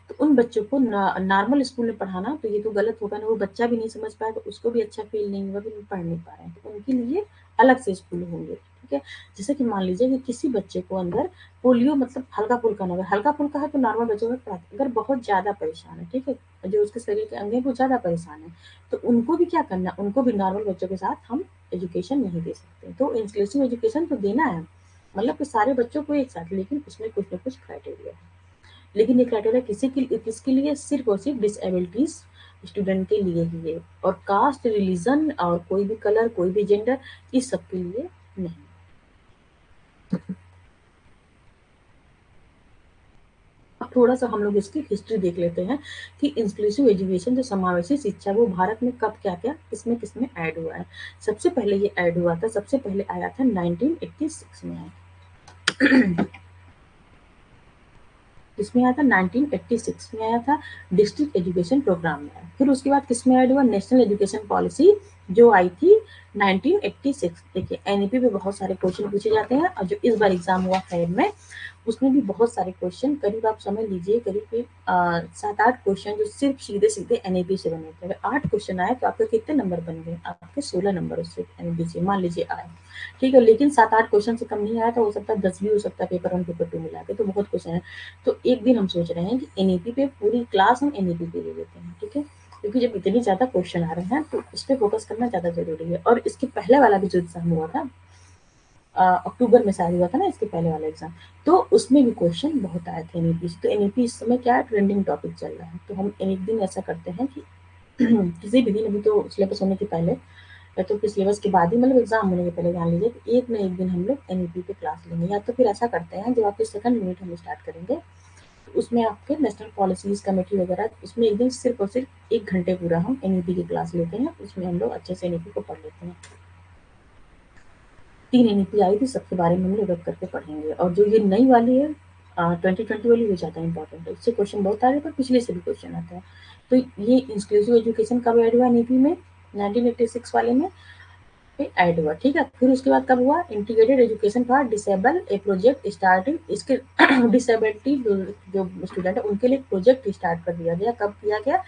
तो उन बच्चों को नॉर्मल स्कूल में पढ़ाना तो ये तो गलत होगा ना, वो बच्चा भी नहीं समझ पाएगा, उसको भी अच्छा फील नहीं होगा कि वो पढ़ नहीं पा रहे हैं, तो उनके लिए अलग से स्कूल होंगे, ठीक है। जैसे कि मान लीजिए कि किसी बच्चे को अंदर पोलियो मतलब हल्का-फुल्का ना हो, हल्का-फुल्का है तो नॉर्मल बच्चों को पढ़ाते हैं, अगर बहुत ज़्यादा परेशान है, ठीक है, जो उसके शरीर के अंग हैं वो ज़्यादा परेशान है, तो उनको भी क्या करना, उनको भी नॉर्मल बच्चों के साथ हम एजुकेशन नहीं दे सकते, तो इंक्लूसिव एजुकेशन तो देना है, मतलब कि सारे बच्चों को एक साथ, लेकिन उसमें कुछ ना कुछ क्राइटेरिया है। लेकिन ये क्राइटेरिया किसके लिए, सिर्फ और सिर्फ डिसेबिलिटीज स्टूडेंट के लिए ही है, और कास्ट, रिलीजन और कोई भी कलर, कोई भी जेंडर, इस सब के लिए नहीं। अब थोड़ा सा हम लोग इसकी हिस्ट्री देख लेते हैं कि इंक्लूसिव एजुकेशन जो समावेशी शिक्षा वो भारत में कब क्या क्या किसमें किसमें ऐड हुआ है। सबसे पहले ये ऐड हुआ था, सबसे पहले आया था 1986 में आया। किसमें आया था, 1986 में आया था, डिस्ट्रिक्ट एजुकेशन प्रोग्राम में आया। फिर उसके बाद किसमें ऐड हुआ, नेशनल एजुकेशन पॉलिसी जो आई थी 1986। देखिए एनईपी पे बहुत सारे क्वेश्चन पूछे जाते हैं, और जो इस बार एग्जाम हुआ फेब में उसमें भी बहुत सारे क्वेश्चन, करीब आप समझ लीजिए करीब 7-8 क्वेश्चन जो सिर्फ सीधे सीधे एनईपी से बने थे। अगर 8 क्वेश्चन आए तो आपके कितने नंबर बन गए, आपके 16 नंबर उससे एनईपी से मान लीजिए आए, ठीक है। लेकिन 7-8 क्वेश्चन से कम नहीं आया तो हो सकता है 10 भी हो सकता है, पेपर 1 पेपर 2 मिला के, तो बहुत क्वेश्चन है। तो एक दिन हम सोच रहे हैं कि एनईपी पे पूरी क्लास हम एनईपी पे ले लेते हैं, ठीक है, क्योंकि जब इतनी ज्यादा क्वेश्चन आ रहे हैं तो इस पे फोकस करना ज्यादा जरूरी है। और इसके पहले वाला भी जो एग्जाम हुआ था अक्टूबर में शायद हुआ था ना, इसके पहले वाला एग्जाम, तो उसमें भी क्वेश्चन बहुत आए थे एनईपी से। तो एनईपी इस समय क्या है, ट्रेंडिंग टॉपिक चल रहा है, तो हम एक दिन ऐसा करते हैं कि किसी भी दिन, अभी तो सिलेबस होने के पहले या तो फिर सिलेबस के बाद ही, मतलब एग्जाम होने के पहले जान लीजिए कि एक न एक दिन हम लोग एनईपी पे क्लास लेंगे, या तो फिर ऐसा करते हैं जब आपके सेकंड यूनिट हम स्टार्ट करेंगे तो उसमें आपके नेशनल पॉलिसीज कमेटी वगैरह, उसमें एक दिन सिर्फ और सिर्फ 1 घंटे पूरा हम एनईपी की क्लास लेते हैं, उसमें हम लोग अच्छे से एनईपी को पढ़ लेते हैं। 3 एनईपी आई थी, सबके बारे में हम लोग एक करके पढ़ेंगे, और जो ये नई वाली है 2020 वाली वो ज़्यादा इंपॉर्टेंट है, इससे क्वेश्चन बहुत आ रहे हैं पर पिछले से भी क्वेश्चन आता है। तो ये इंक्लूसिव एजुकेशन कब ऐड हुआ एनईपी में, 1986 वाले में पे ऐड हुआ, ठीक है। फिर उसके बाद कब हुआ, integrated education for disable A project starting, इसके डिसेबिलिटी जो स्टूडेंट है उनके लिए प्रोजेक्ट स्टार्ट कर दिया गया, कब किया गया,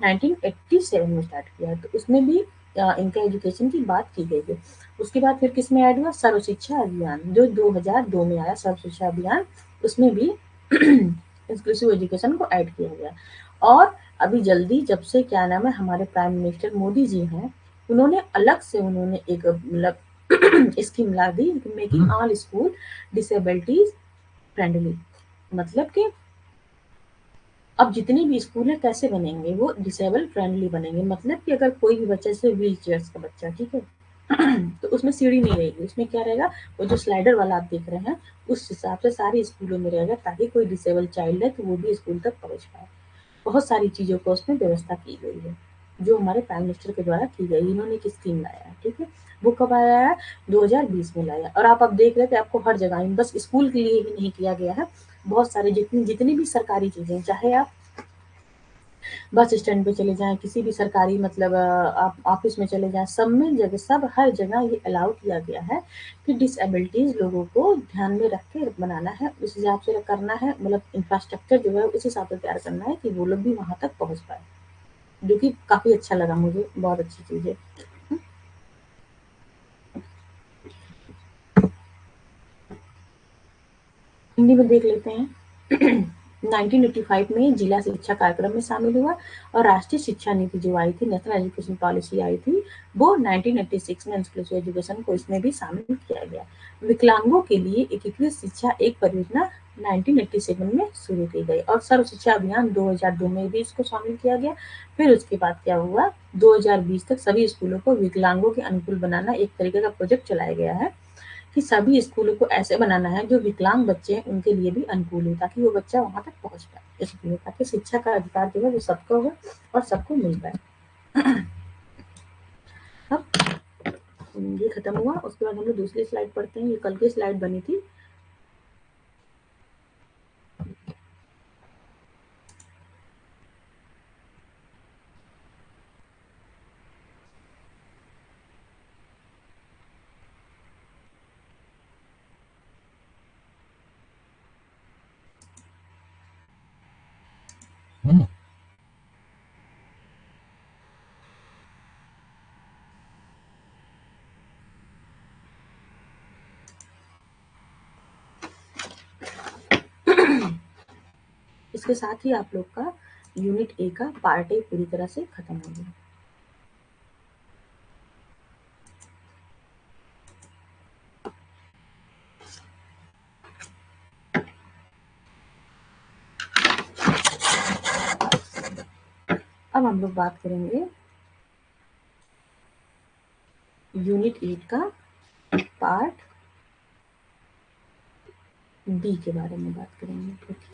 1987 में स्टार्ट किया, तो उसमें भी इनका एजुकेशन की बात की गई है। उसके बाद फिर किसमें ऐड हुआ, सर्व शिक्षा अभियान जो 2002 में आया, सर्व शिक्षा अभियान, उसमें भी इंक्लूसिव एजुकेशन को ऐड किया गया। और अभी जल्दी जब से क्या नाम है हमारे प्राइम मिनिस्टर मोदी जी हैं, उन्होंने अलग से उन्होंने एक मतलब स्कीम ला दी, making all school disabilities friendly, मतलब कि अब जितने भी स्कूल है कैसे बनेंगे, वो डिसेबल फ्रेंडली बनेंगे, मतलब कि अगर कोई भी बच्चा जैसे व्हील चेयर्स का बच्चा, ठीक है, तो उसमें सीढ़ी नहीं रहेगी, उसमें क्या रहेगा, वो जो स्लाइडर वाला आप देख रहे हैं उस हिसाब से सारे स्कूलों में रहेगा, ताकि कोई डिसेबल चाइल्ड है तो वो भी स्कूल तक पहुंच पाए। बहुत सारी चीज़ों को उसमें व्यवस्था की गई है, जो हमारे प्राइम मिनिस्टर के द्वारा की गई, इन्होंने एक स्कीम लाया है, ठीक है। वो कब आया है, 2020 में लाया, और आप अब देख रहे थे आपको हर जगह, बस स्कूल के लिए ही नहीं किया गया है, बहुत सारे जितनी जितनी भी सरकारी चीज़ें, चाहे आप बस स्टैंड पे चले जाएँ, किसी भी सरकारी मतलब आप ऑफ़िस में चले जाएँ, सब में जगह सब हर जगह ये अलाउ किया गया है कि डिसेबिलिटीज़ लोगों को ध्यान में रख के बनाना है, उस हिसाब से करना है, मतलब इंफ्रास्ट्रक्चर जो है उस हिसाब से तैयार करना है कि वो लोग भी वहाँ तक पहुँच पाएँ, जो कि काफ़ी अच्छा लगा मुझे, बहुत अच्छी चीज़ है। हिंदी में देख लेते हैं। 1985 में जिला शिक्षा कार्यक्रम में शामिल हुआ, और राष्ट्रीय शिक्षा नीति जो आई थी, नेशनल एजुकेशन पॉलिसी आई थी, वो 1986 में इंक्लूसिव एजुकेशन को इसमें भी शामिल किया गया। विकलांगों के लिए एकीकृत शिक्षा एक परियोजना 1987 में शुरू की गई, और सर्व शिक्षा अभियान 2002 में भी इसको शामिल किया गया। फिर उसके बाद क्या हुआ, 2020 तक सभी स्कूलों को विकलांगों के अनुकूल बनाना एक तरीके का प्रोजेक्ट चलाया गया है, कि सभी स्कूलों को ऐसे बनाना है जो विकलांग बच्चे हैं उनके लिए भी अनुकूल हो, ताकि वो बच्चा वहाँ तक पहुँच पाए स्कूल में, ताकि शिक्षा का अधिकार जो है वो सबको हो और सबको मिल पाए। अब ये खत्म हुआ, उसके बाद हम लोग दूसरी स्लाइड पढ़ते हैं, ये कल की स्लाइड बनी थी। इसके साथ ही आप लोग का यूनिट ए का पार्ट ए पूरी तरह से खत्म हो गया। अब हम लोग बात करेंगे यूनिट 8 का पार्ट बी के बारे में बात करेंगे।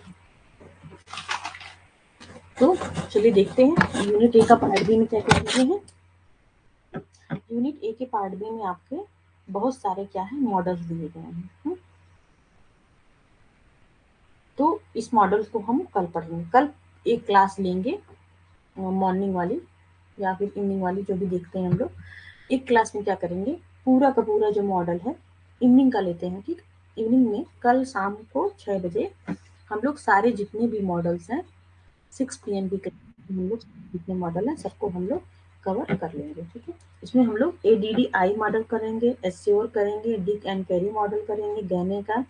तो चलिए देखते हैं यूनिट ए का पार्ट बी में क्या क्या चीजें हैं। यूनिट ए के पार्ट बी में आपके बहुत सारे क्या है मॉडल्स दिए गए हैं। तो इस मॉडल को हम कल पढ़ेंगे। कल एक क्लास लेंगे मॉर्निंग वाली या फिर इवनिंग वाली, जो भी देखते हैं हम लोग। एक क्लास में क्या करेंगे, पूरा का पूरा जो मॉडल है इवनिंग का लेते हैं। ठीक, इवनिंग में कल शाम को 6 बजे हम लोग सारे जितने भी मॉडल्स हैं 6 PM की हम लोग जितने मॉडल हैं सबको हम लोग कवर कर लेंगे। ठीक है, इसमें हम लोग ADDI मॉडल करेंगे, एस्योर करेंगे, डिक एंड कैरी मॉडल करेंगे, गैने का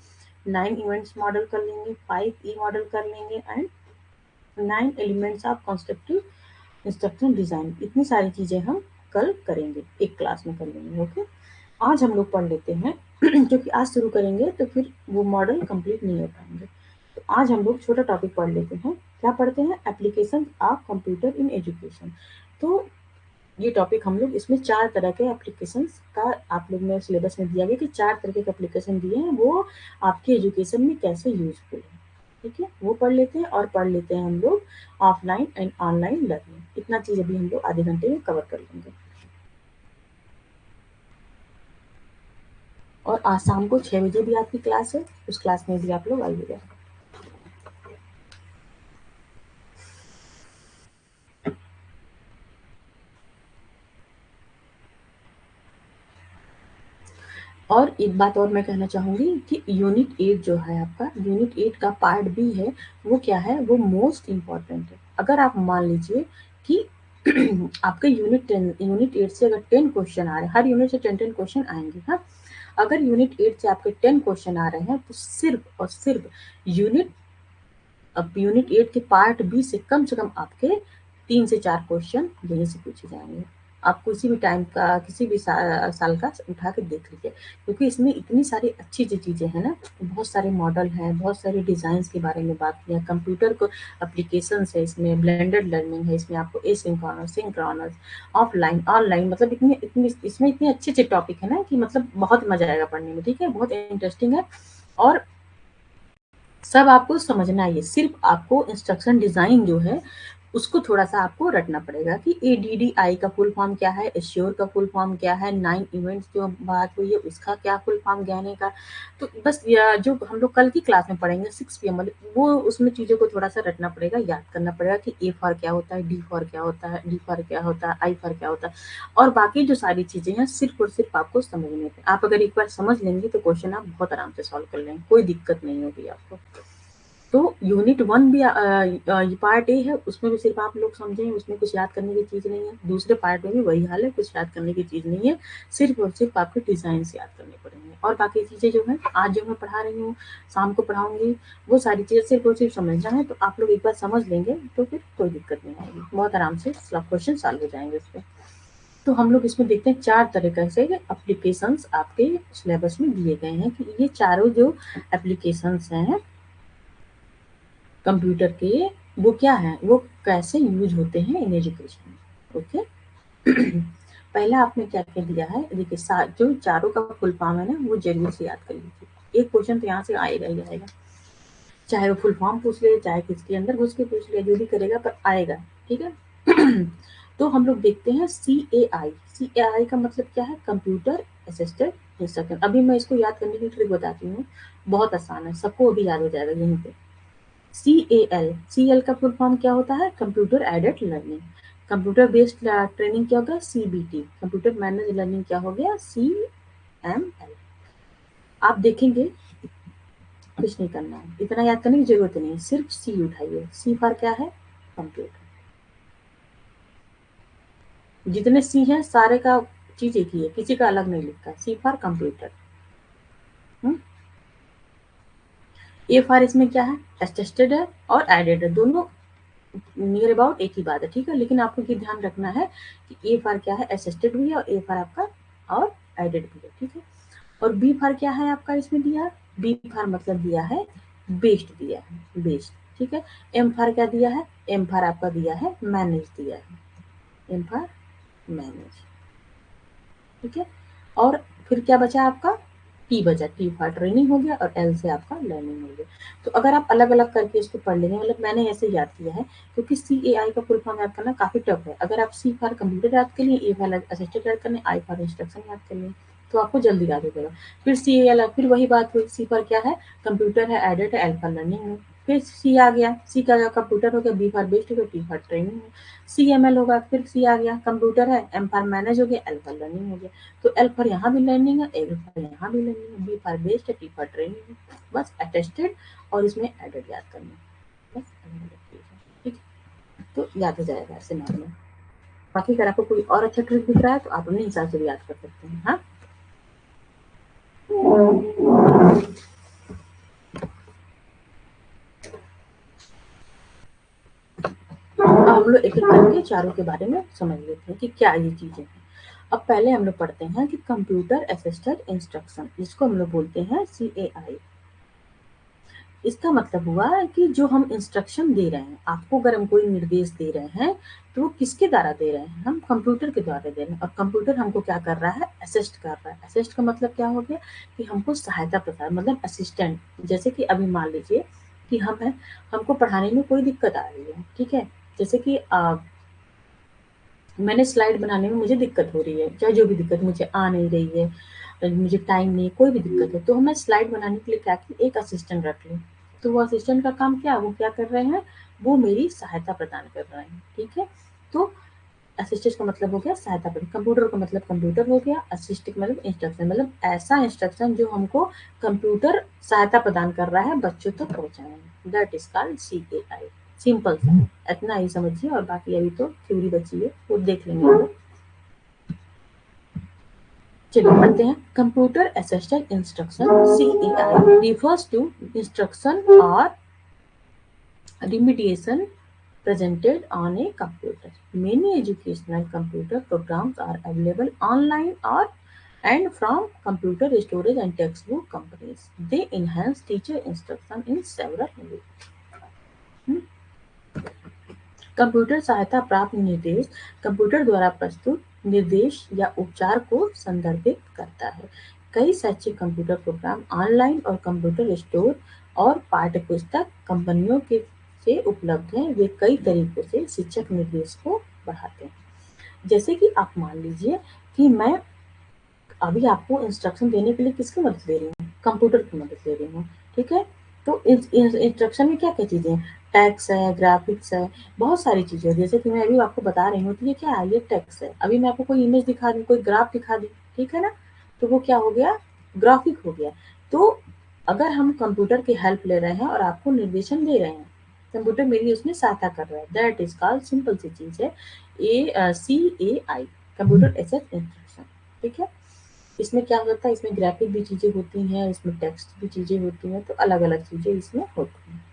9 इवेंट्स मॉडल कर लेंगे, 5E मॉडल कर लेंगे and 9 elements of constructive instruction design. इतनी सारी चीजें हम कल करेंगे, एक क्लास में कर लेंगे। ओके, आज हम लोग पढ़ लेते हैं क्योंकि आज शुरू करेंगे तो फिर वो मॉडल कंप्लीट नहीं हो पाएंगे। तो आज हम लोग छोटा टॉपिक पढ़ लेते हैं। क्या पढ़ते हैं, application of computer in education. तो ये टॉपिक हम लोग, इसमें 4 तरह के एप्लीकेशन का आप लोग में सिलेबस में दिया गया कि 4 तरह के एप्लीकेशन दिए हैं, वो आपके एजुकेशन में कैसे यूजफुल है। ठीक है, वो पढ़ लेते हैं और पढ़ लेते हैं हम लोग ऑफलाइन एंड ऑनलाइन लर्निंग। इतना चीज अभी हम लोग आधे घंटे में कवर कर लेंगे। और आज शाम को 6 बजे भी आपकी क्लास है, उस क्लास में भी आप लोग आइएगा। और एक बात और मैं कहना चाहूंगी कि यूनिट 8 जो है आपका, यूनिट 8 का पार्ट बी है, वो क्या है, वो मोस्ट इम्पॉर्टेंट है। अगर आप मान लीजिए कि आपके यूनिट 8 से अगर 10 क्वेश्चन आ रहे हैं, हर यूनिट से 10 क्वेश्चन आएंगे। हाँ, अगर यूनिट 8 से आपके 10 क्वेश्चन आ रहे हैं तो सिर्फ और सिर्फ यूनिट 8 के पार्ट बी से कम आपके 3 से 4 क्वेश्चन यहीं से पूछे जाएंगे। आप किसी भी टाइम का, किसी भी साल का उठा के देख लीजिए, क्योंकि इसमें इतनी सारी अच्छी चीजें हैं ना, बहुत सारे मॉडल हैं, बहुत सारे डिजाइन के बारे में बात किया, कंप्यूटर को एप्लीकेशन है, इसमें ब्लेंडेड लर्निंग है, इसमें आपको एसिंक्रोनस, सिंक्रोनस, ऑफलाइन, ऑनलाइन, मतलब इतनी इतनी इसमें इतने अच्छे अच्छे टॉपिक है ना कि मतलब बहुत मजा आएगा पढ़ने में। ठीक है, बहुत इंटरेस्टिंग है और सब आपको समझना है। सिर्फ आपको इंस्ट्रक्शन डिजाइन जो है उसको थोड़ा सा आपको रटना पड़ेगा कि ADDI का फुल फॉर्म क्या है, एश्योर का फुल फॉर्म क्या है, 9 इवेंट्स जो बात हुई है उसका क्या फुल फॉर्म ज्ञाने का। तो बस जो हम लोग कल की क्लास में पढ़ेंगे 6 PM वाले, वो उसमें चीजों को थोड़ा सा रटना पड़ेगा, याद करना पड़ेगा कि A फॉर क्या होता है, D फॉर क्या होता है, D फॉर क्या होता है, I फॉर क्या होता है। और बाकी जो सारी चीजें हैं सिर्फ और सिर्फ आपको समझने थे। आप अगर एक बार समझ लेंगे तो क्वेश्चन आप बहुत आराम से सॉल्व कर लेंगे, कोई दिक्कत नहीं होगी आपको। तो यूनिट 1 भी पार्ट ए है, उसमें भी सिर्फ आप लोग समझें, उसमें कुछ याद करने की चीज नहीं है। दूसरे पार्ट में भी वही हाल है, कुछ याद करने की चीज नहीं है, सिर्फ और सिर्फ आपके डिजाइन से याद करने पड़ेंगे। और बाकी चीजें जो है आज जो मैं पढ़ा रही हूँ, शाम को पढ़ाऊंगी, वो सारी चीजें सिर्फ और सिर्फ समझना है। तो आप लोग एक बार समझ लेंगे तो फिर कोई दिक्कत नहीं आएगी, बहुत आराम से क्वेश्चन सॉल्व हो जाएंगे उसपे। तो हम लोग इसमें देखते हैं 4 तरीके से एप्लीकेशंस आपके सिलेबस में दिए गए हैं कि ये चारों जो एप्लीकेशंस हैं कंप्यूटर के, वो क्या है, वो कैसे यूज होते हैं इन एजुकेशन। ओके, पहला आपने क्या क्या दिया है, देखिए जो चारों का फुल फॉर्म है ना, वो जरूर से याद कर लीजिए। एक क्वेश्चन तो यहाँ से आएगा ही आएगा, चाहे वो फुल फॉर्म पूछ ले, चाहे किसके अंदर घुस के पूछ ले, जो भी करेगा पर आएगा। ठीक है, तो हम लोग देखते हैं CAI का मतलब क्या है, कंप्यूटर असिस्टेड इंस्ट्रक्शन। अभी मैं इसको याद करने की ट्रिक बताती हूँ, बहुत आसान है, सबको अभी याद हो जाएगा यहीं पे। CAL का फुल फॉर्म क्या होता है, computer aided learning. Computer based training क्या होगा, CBT। कंप्यूटर मैनेज लर्निंग क्या हो गया, CML। आप देखेंगे कुछ नहीं करना है, इतना याद करने की जरूरत नहीं है, सिर्फ C उठाइए। C फॉर क्या है, कंप्यूटर। जितने C हैं सारे का चीज एक ही है, किसी का अलग नहीं लिखता, C for computer. A for इसमें क्या है, असिस्टेड है और एडेड है, दोनों नियर अबाउट एक ही बात है, ठीक है। लेकिन आपको ये ध्यान रखना है कि ए फॉर क्या है, असिस्टेड भी है और ए फॉर आपका और एडेड भी है, ठीक है। और बी फॉर क्या है आपका इसमें दिया है, बी फॉर मतलब दिया है बेस्ड दिया है, बेस्ड, ठीक है। एम फॉर क्या दिया है, एम फॉर आपका दिया है मैनेज दिया है, एम फॉर मैनेज, ठीक है। और फिर क्या बचा आपका, टी बचा, टी फॉर ट्रेनिंग हो गया और एल से आपका लर्निंग हो गया। तो अगर आप अलग अलग करके इसको पढ़ लेंगे, मतलब मैंने ऐसे याद किया है क्योंकि CAI का फुल फॉर्म याद करना काफी टफ है। अगर आप सी फॉर कंप्यूटर याद कर लिए, ए फॉर असिस्टेंट याद करने, आई फॉर इंस्ट्रक्शन याद कर लिए, तो आपको जल्दी याद हो जाएगा। फिर CAL, फिर वही बात हुई, सी फॉर क्या है, कंप्यूटर है, एडेड है, एल फॉर लर्निंग है। फिर सी आ गया, सी का कंप्यूटर हो गया, बी फॉर बेस्ड हो गया, टी फॉर ट्रेनिंग है। CML होगा, फिर सी आ गया, कंप्यूटर है, एम फॉर मैनेज हो गया, एल फॉर लर्निंग हो गया। तो एल फॉर यहाँ भी लर्निंग है, एल फॉर यहाँ भी लर्निंग है, बी फॉर बेस्ड है, टी फॉर ट्रेनिंग है। बस अटेस्टेड और इसमें एडेड याद करना है, बस अलग-अलग चीज़ है, ठीक है। तो याद हो जाएगा ऐसे नॉर्मल। बाकी अगर आपको कोई और अच्छा ट्रिक दिख रहा है तो आप अपने हिसाब से भी याद कर सकते हैं। हाँ, अब हम लोग एक एक करके चारों के बारे में समझ लेते हैं कि क्या ये चीजें हैं। अब पहले हम लोग पढ़ते हैं कि कंप्यूटर असिस्टेड इंस्ट्रक्शन, जिसको हम लोग बोलते हैं CAI। इसका मतलब हुआ कि जो हम इंस्ट्रक्शन दे रहे हैं आपको, अगर हम कोई निर्देश दे रहे हैं तो वो किसके द्वारा दे रहे हैं, हम कंप्यूटर के द्वारा दे रहे हैं। और कंप्यूटर हमको क्या कर रहा है, असिस्ट कर रहा है। असिस्ट का मतलब क्या हो गया कि हमको सहायता प्रदान, मतलब असिस्टेंट। जैसे कि अभी मान लीजिए कि हम है, हमको पढ़ाने में कोई दिक्कत आ रही है, ठीक है। जैसे कि मैंने स्लाइड बनाने में मुझे दिक्कत हो रही है, चाहे जो भी दिक्कत मुझे आ नहीं रही है, मुझे टाइम नहीं, कोई भी दिक्कत है, तो मैं स्लाइड बनाने के लिए क्या की, एक असिस्टेंट रख ली। तो वो असिस्टेंट का काम क्या है, वो क्या कर रहे हैं, वो मेरी सहायता प्रदान कर रहे हैं, ठीक है। तो असिस्टेंट का मतलब हो गया सहायता प्रदान, कंप्यूटर का मतलब कंप्यूटर हो गया, असिस्ट का मतलब इंस्ट्रक्शन, मतलब ऐसा इंस्ट्रक्शन जो हमको कंप्यूटर सहायता प्रदान कर रहा है बच्चों तक पहुंचाने में, that is called CAI। Simple सा इतना ही समझिए, और बाकी अभी तो थ्योरी बची है वो देख लेंगे हम लोग। चलिए पढ़ते हैं। Computer assisted instruction CAI refers to instruction or remediation presented on a computer. Many educational computer programs are available online or and from computer storage and textbook companies. They enhance teacher instruction in several ways. Hmm? Computer सहायता प्राप्त निर्देश computer द्वारा प्रस्तुत निर्देश या उपचार को संदर्भित करता है। कई शैक्षिक कंप्यूटर प्रोग्राम ऑनलाइन और कंप्यूटर स्टोर और पाठ्यपुस्तक कंपनियों के से उपलब्ध हैं। वे कई तरीकों से शिक्षक निर्देश को बढ़ाते हैं। जैसे कि आप मान लीजिए कि मैं अभी आपको इंस्ट्रक्शन देने के लिए किसकी मदद ले रही हूँ, कंप्यूटर की मदद ले रही हूँ, ठीक है। तो इस इंस्ट्रक्शन में क्या क्या चीजें हैं, टेक्स्ट है, ग्राफिक्स है, बहुत सारी चीजें हैं। जैसे कि मैं अभी आपको बता रही हूँ, तो ये क्या है, ये टेक्स्ट है। अभी मैं आपको कोई इमेज दिखा दी, कोई ग्राफ दिखा दी, ठीक है ना, तो वो क्या हो गया, ग्राफिक हो गया। तो अगर हम कंप्यूटर की हेल्प ले रहे हैं और आपको निर्देशन दे रहे हैं, कंप्यूटर मेरी उसमें सहायता कर रहा है, दैट इज कॉल्ड, सिंपल सी चीज है, CAI, कंप्यूटर एसेट इंस्ट्रक्शन, ठीक है। इसमें क्या होता है, इसमें ग्राफिक भी चीजें होती हैं, इसमें टेक्स्ट भी चीजें होती हैं, तो अलग अलग चीजें इसमें होती हैं।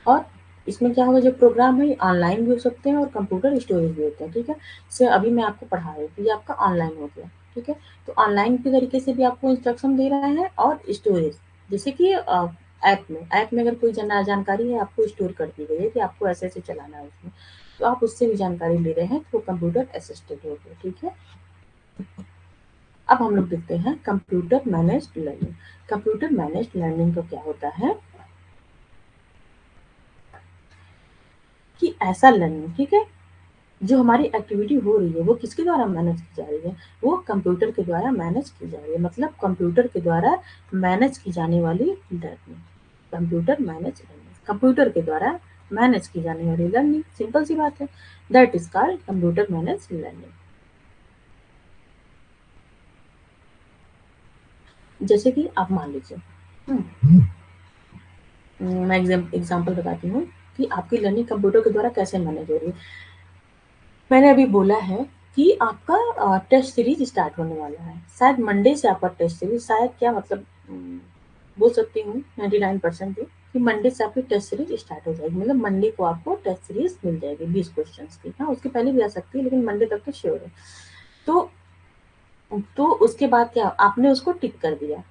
और इसमें क्या होगा, जो प्रोग्राम है ऑनलाइन भी हो सकते हैं और कंप्यूटर स्टोरेज भी होते हैं, ठीक है। जैसे अभी मैं आपको पढ़ा रही हूँ, ये आपका ऑनलाइन हो गया, ठीक है। तो ऑनलाइन के तरीके से भी आपको इंस्ट्रक्शन दे रहे हैं और स्टोरेज, जैसे कि ऐप में अगर कोई जानकारी है आपको स्टोर कर दी गई है कि आपको ऐसे ऐसे चलाना है उसमें, तो आप उससे भी जानकारी ले रहे हैं, तो कंप्यूटर असिस्टेड हो गया, ठीक है। अब हम लोग देखते हैं computer managed learning. Computer managed learning का क्या होता है कि ऐसा लर्निंग, ठीक है, जो हमारी एक्टिविटी हो रही है वो किसके द्वारा मैनेज की जा रही है, वो कंप्यूटर के द्वारा मैनेज की जा रही है, मतलब कंप्यूटर के द्वारा मैनेज की जाने वाली learning, computer manage learning, computer के द्वारा मैनेज की जाने वाली लर्निंग, सिंपल सी बात है, that is called computer manage learning. जैसे कि आप मान लीजिए, मैं एग्जाम्पल बताती हूँ कि आपकी लर्निंग कंप्यूटर के द्वारा कैसे मैनेज हो रही है। मैंने अभी बोला है कि आपका टेस्ट सीरीज स्टार्ट होने वाला है, शायद मंडे से आपका टेस्ट सीरीज, शायद क्या मतलब बोल सकती हूँ 99% कि मंडे से आपकी टेस्ट सीरीज स्टार्ट हो जाएगी, मतलब मंडे को आपको टेस्ट सीरीज मिल जाएगी 20 क्वेश्चंस की। हाँ, उसके पहले भी आ सकती है, लेकिन मंडे तक तो श्योर है। तो उसके बाद क्या, आपने उसको टिक कर दिया,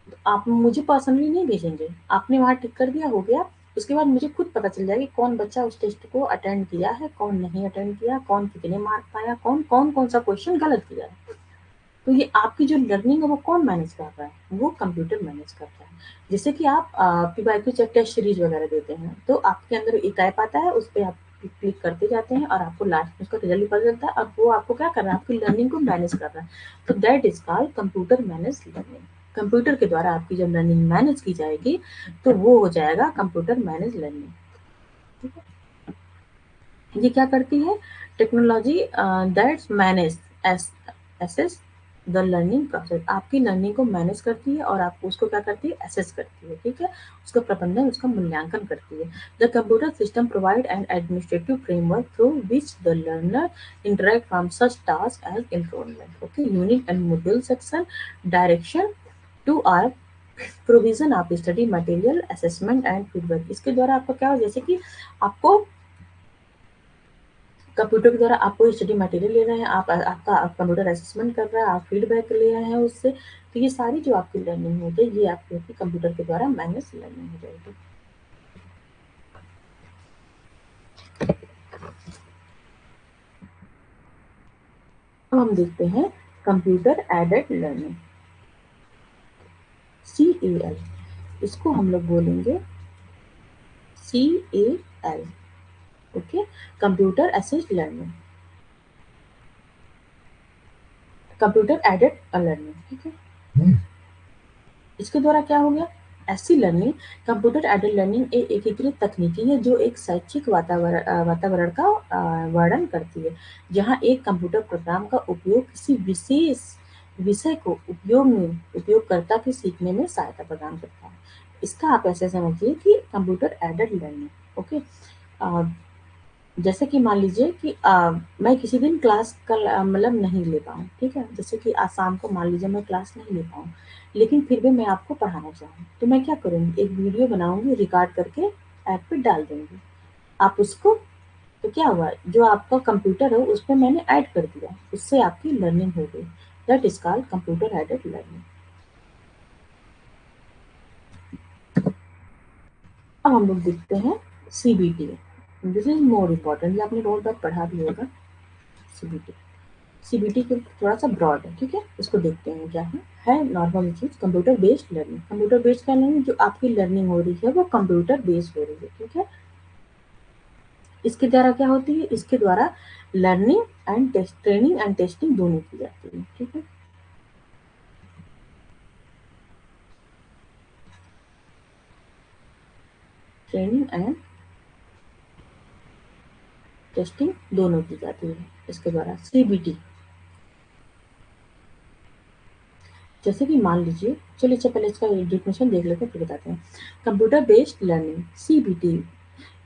तो आप मुझे पर्सनली नहीं भेजेंगे, आपने वहाँ टिक कर दिया, हो गया। उसके बाद मुझे खुद पता चल जाएगा कि कौन बच्चा उस टेस्ट को अटेंड किया है, कौन नहीं अटेंड किया, कौन कितने मार्क पाया, कौन सा क्वेश्चन गलत किया है। तो ये आपकी जो लर्निंग है वो कौन मैनेज कर रहा है, वो कंप्यूटर मैनेज कर रहा है। जैसे कि आप पीवाईक्यू चेक टेस्ट सीरीज वगैरह देते हैं, तो आपके अंदर एक ऐप आता है, उस पर आप क्लिक करते जाते हैं और आपको लास्ट में उसका रिजल्ट पता चलता है, और वो आपको क्या कर रहा है, आपकी लर्निंग को मैनेज कर रहा है। तो that is called computer manage learning. Computer के द्वारा आपकी जब लर्निंग मैनेज की जाएगी तो वो हो जाएगा कंप्यूटर मैनेज लर्निंग। ठीक है, ये क्या करती है, technology that's manage assess the learning process, आपकी लर्निंग को मैनेज करती है और आपको उसको क्या करती है, एसेस करती है। ठीक है, उसका प्रबंधन, उसका मूल्यांकन करती है। The computer system provide an administrative framework through which the learner interact from such task as enrolment, okay, unit and module section, direction to or provision of study material, assessment and feedback. इसके द्वारा आपको क्या हो, जैसे कि आपको computer के द्वारा आपको स्टडी मटेरियल ले रहे हैं, आपका कंप्यूटर असेसमेंट कर रहा है, आप फीडबैक ले रहे हैं उससे, तो ये सारी जो आपकी लर्निंग होगी ये आपकी कंप्यूटर के द्वारा मैनेज लर्निंग हो जाएगी। अब हम देखते हैं कंप्यूटर एडेड लर्निंग, CAL, इसको हम लोग बोलेंगे CAL, okay, computer assist learning, computer aided learning. ठीक है, इसके द्वारा क्या हो गया, ऐसी लर्निंग, कंप्यूटर एडेड लर्निंग एक एकीकृत तकनीकी है जो एक शैक्षिक वातावरण का वर्णन करती है, जहां एक कंप्यूटर प्रोग्राम का उपयोग किसी विशेष विषय को उपयोगकर्ता के सीखने में सहायता प्रदान करता है। इसका आप ऐसे समझिए कि कंप्यूटर एडेड लर्निंग, ओके। जैसे कि मान लीजिए कि मैं किसी दिन क्लास का मतलब नहीं ले पाऊँ, ठीक है, जैसे कि आज शाम को मान लीजिए मैं क्लास नहीं ले पाऊँ, लेकिन फिर भी मैं आपको पढ़ाना चाहूँ, तो मैं क्या करूँगी, एक वीडियो बनाऊंगी, रिकॉर्ड करके ऐप पे डाल दूंगी, आप उसको, तो क्या हुआ, जो आपका कंप्यूटर है उस पर मैंने ऐड कर दिया, उससे आपकी लर्निंग हो गई। That is called computer aided learning. अब हम लोग देखते हैं CBT, this is more important, ये आपने बहुत बार पढ़ा भी होगा। CBT, CBT के थोड़ा सा ब्रॉड है, ठीक है, इसको देखते हैं क्या है नॉर्मल चीज, computer based learning, computer based क्या लर्निंग, जो आपकी लर्निंग हो रही है वो कंप्यूटर बेस्ड हो रही है। ठीक है, इसके द्वारा क्या होती है, इसके द्वारा learning and test, training and testing दोनों की जाती है। ठीक है, ट्रेनिंग एंड टेस्टिंग दोनों की जाती है इसके द्वारा। CBT, जैसे कि मान लीजिए, चलिए अच्छा पहले इसका डेफिनेशन देख लेते हैं फिर बताते हैं। Computer based learning, CBT,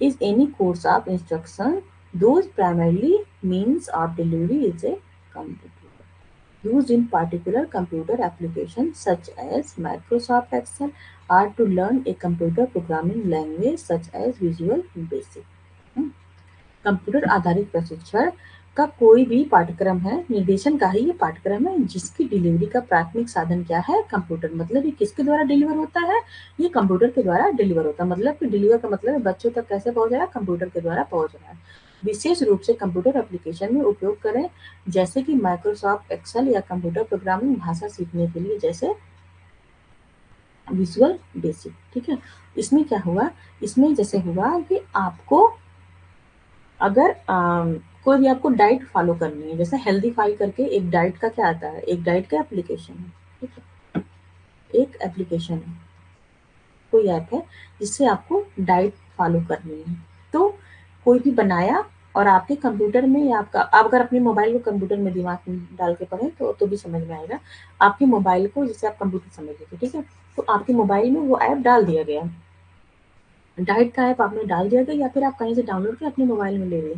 is any course of instruction those primarily means of delivery is a computer used in particular computer applications such as Microsoft Excel, or to learn a computer programming language such as Visual Basic। Computer आधारित प्रशिक्षण का कोई भी पाठ्यक्रम है, निर्देशन का ही ये पाठ्यक्रम है, जिसकी डिलीवरी का प्राथमिक साधन क्या है, कंप्यूटर, मतलब ये किसके द्वारा डिलीवर होता है, ये कंप्यूटर के द्वारा डिलीवर होता है। मतलब कि डिलीवर का मतलब है बच्चों तक कैसे पहुंच रहा है, कंप्यूटर के द्वारा पहुंच रहा है। विशेष रूप से कंप्यूटर एप्लीकेशन में उपयोग करें, जैसे कि माइक्रोसॉफ्ट एक्सेल, या कंप्यूटर प्रोग्रामिंग भाषा सीखने के लिए जैसे विजुअल बेसिक। ठीक है, इसमें क्या हुआ, इसमें जैसे हुआ कि आपको अगर कोई भी आपको डाइट फॉलो करनी है, जैसे हेल्दी फाइल करके एक डाइट का क्या आता है, एक डाइट का एप्लीकेशन है, ठीक है, एक एप्लीकेशन है, कोई ऐप है जिससे आपको डाइट फॉलो करनी है, तो कोई भी बनाया और आपके कंप्यूटर में, या आपका, आप अगर अपने मोबाइल को कंप्यूटर में दिमाग में डाल के पढ़े तो भी समझ में आएगा। आपके मोबाइल को, जैसे आप कंप्यूटर समझ लीजिए, ठीक है, तो आपके मोबाइल में वो ऐप डाल दिया गया, डाइट का ऐप आपने डाल दिया गया, या फिर आप कहीं से डाउनलोड कर अपने मोबाइल में ले लिए,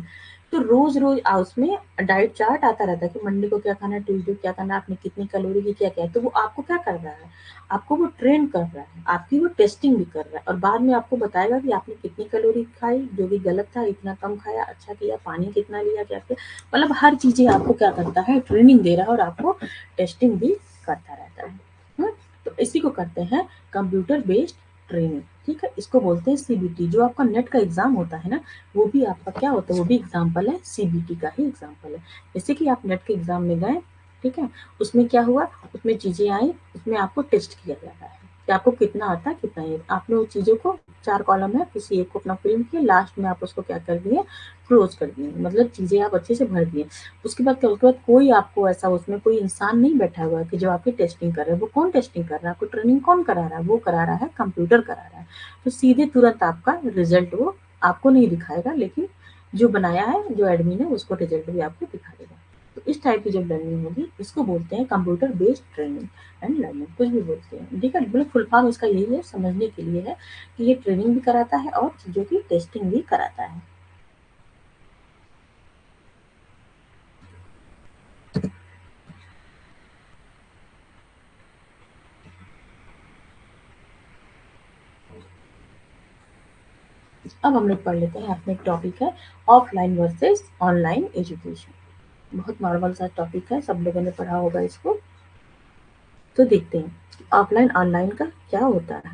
तो रोज-रोज उसमें डाइट चार्ट आता रहता है कि मंडे को क्या खाना है, ट्यूसडे को क्या खाना है, आपने कितनी कैलोरी की क्या-क्या है। तो वो आपको क्या कर रहा है, आपको वो ट्रेन कर रहा है, आपकी वो टेस्टिंग भी कर रहा है और बाद में आपको बताएगा कि आपने कितनी कैलोरी खाई, जो कि गलत था, इतना कम खाया, अच्छा किया, पानी कितना लिया, क्या किया। मतलब हर चीज़ें आपको क्या करता है, ट्रेनिंग दे रहा है और आपको टेस्टिंग भी करता रहता है। हुँ? तो इसी को कहते हैं कंप्यूटर बेस्ड ट्रेनिंग, ठीक है? इसको बोलते हैं सीबीटी। जो आपका नेट का एग्ज़ाम होता है ना, वो भी आपका क्या होता है, वो भी एग्जाम्पल है, सीबीटी का ही एग्जाम्पल है। जैसे कि आप नेट के एग्जाम में गए, ठीक है, उसमें क्या हुआ, उसमें चीजें आई, उसमें आपको टेस्ट किया जाता है कि आपको कितना आता है, कितना नहीं। आपने उन चीजों को 4 कॉलम है, किसी एक को अपना फिल किया, लास्ट में आप उसको क्या कर दिए, क्लोज कर दिए, मतलब चीजें आप अच्छे से भर दिए। उसके बाद क्या, उसके बाद कोई आपको ऐसा, उसमें कोई इंसान नहीं बैठा हुआ है कि जो आपकी टेस्टिंग कर रहा है। वो कौन टेस्टिंग कर रहा है, आपको ट्रेनिंग कौन करा रहा है, वो करा रहा है कंप्यूटर करा रहा है। तो सीधे तुरंत आपका रिजल्ट वो आपको नहीं दिखाएगा, लेकिन जो बनाया है, जो एडमिन है, उसको रिजल्ट भी आपको दिखा देगा। तो इस टाइप की जब लर्निंग होगी, इसको बोलते हैं computer based training and learning, कुछ भी बोलते हैं, ठीक है। मतलब फुल फॉर्म इसका यही है, समझने के लिए है कि ये ट्रेनिंग भी कराता है और चीज़ों की टेस्टिंग भी कराता है। अब हम लोग पढ़ लेते हैं, अपने एक टॉपिक है ऑफलाइन वर्सेस ऑनलाइन एजुकेशन। बहुत नॉर्मल सा टॉपिक है, सब लोगों ने पढ़ा होगा इसको। तो देखते हैं ऑफलाइन ऑनलाइन का क्या होता है।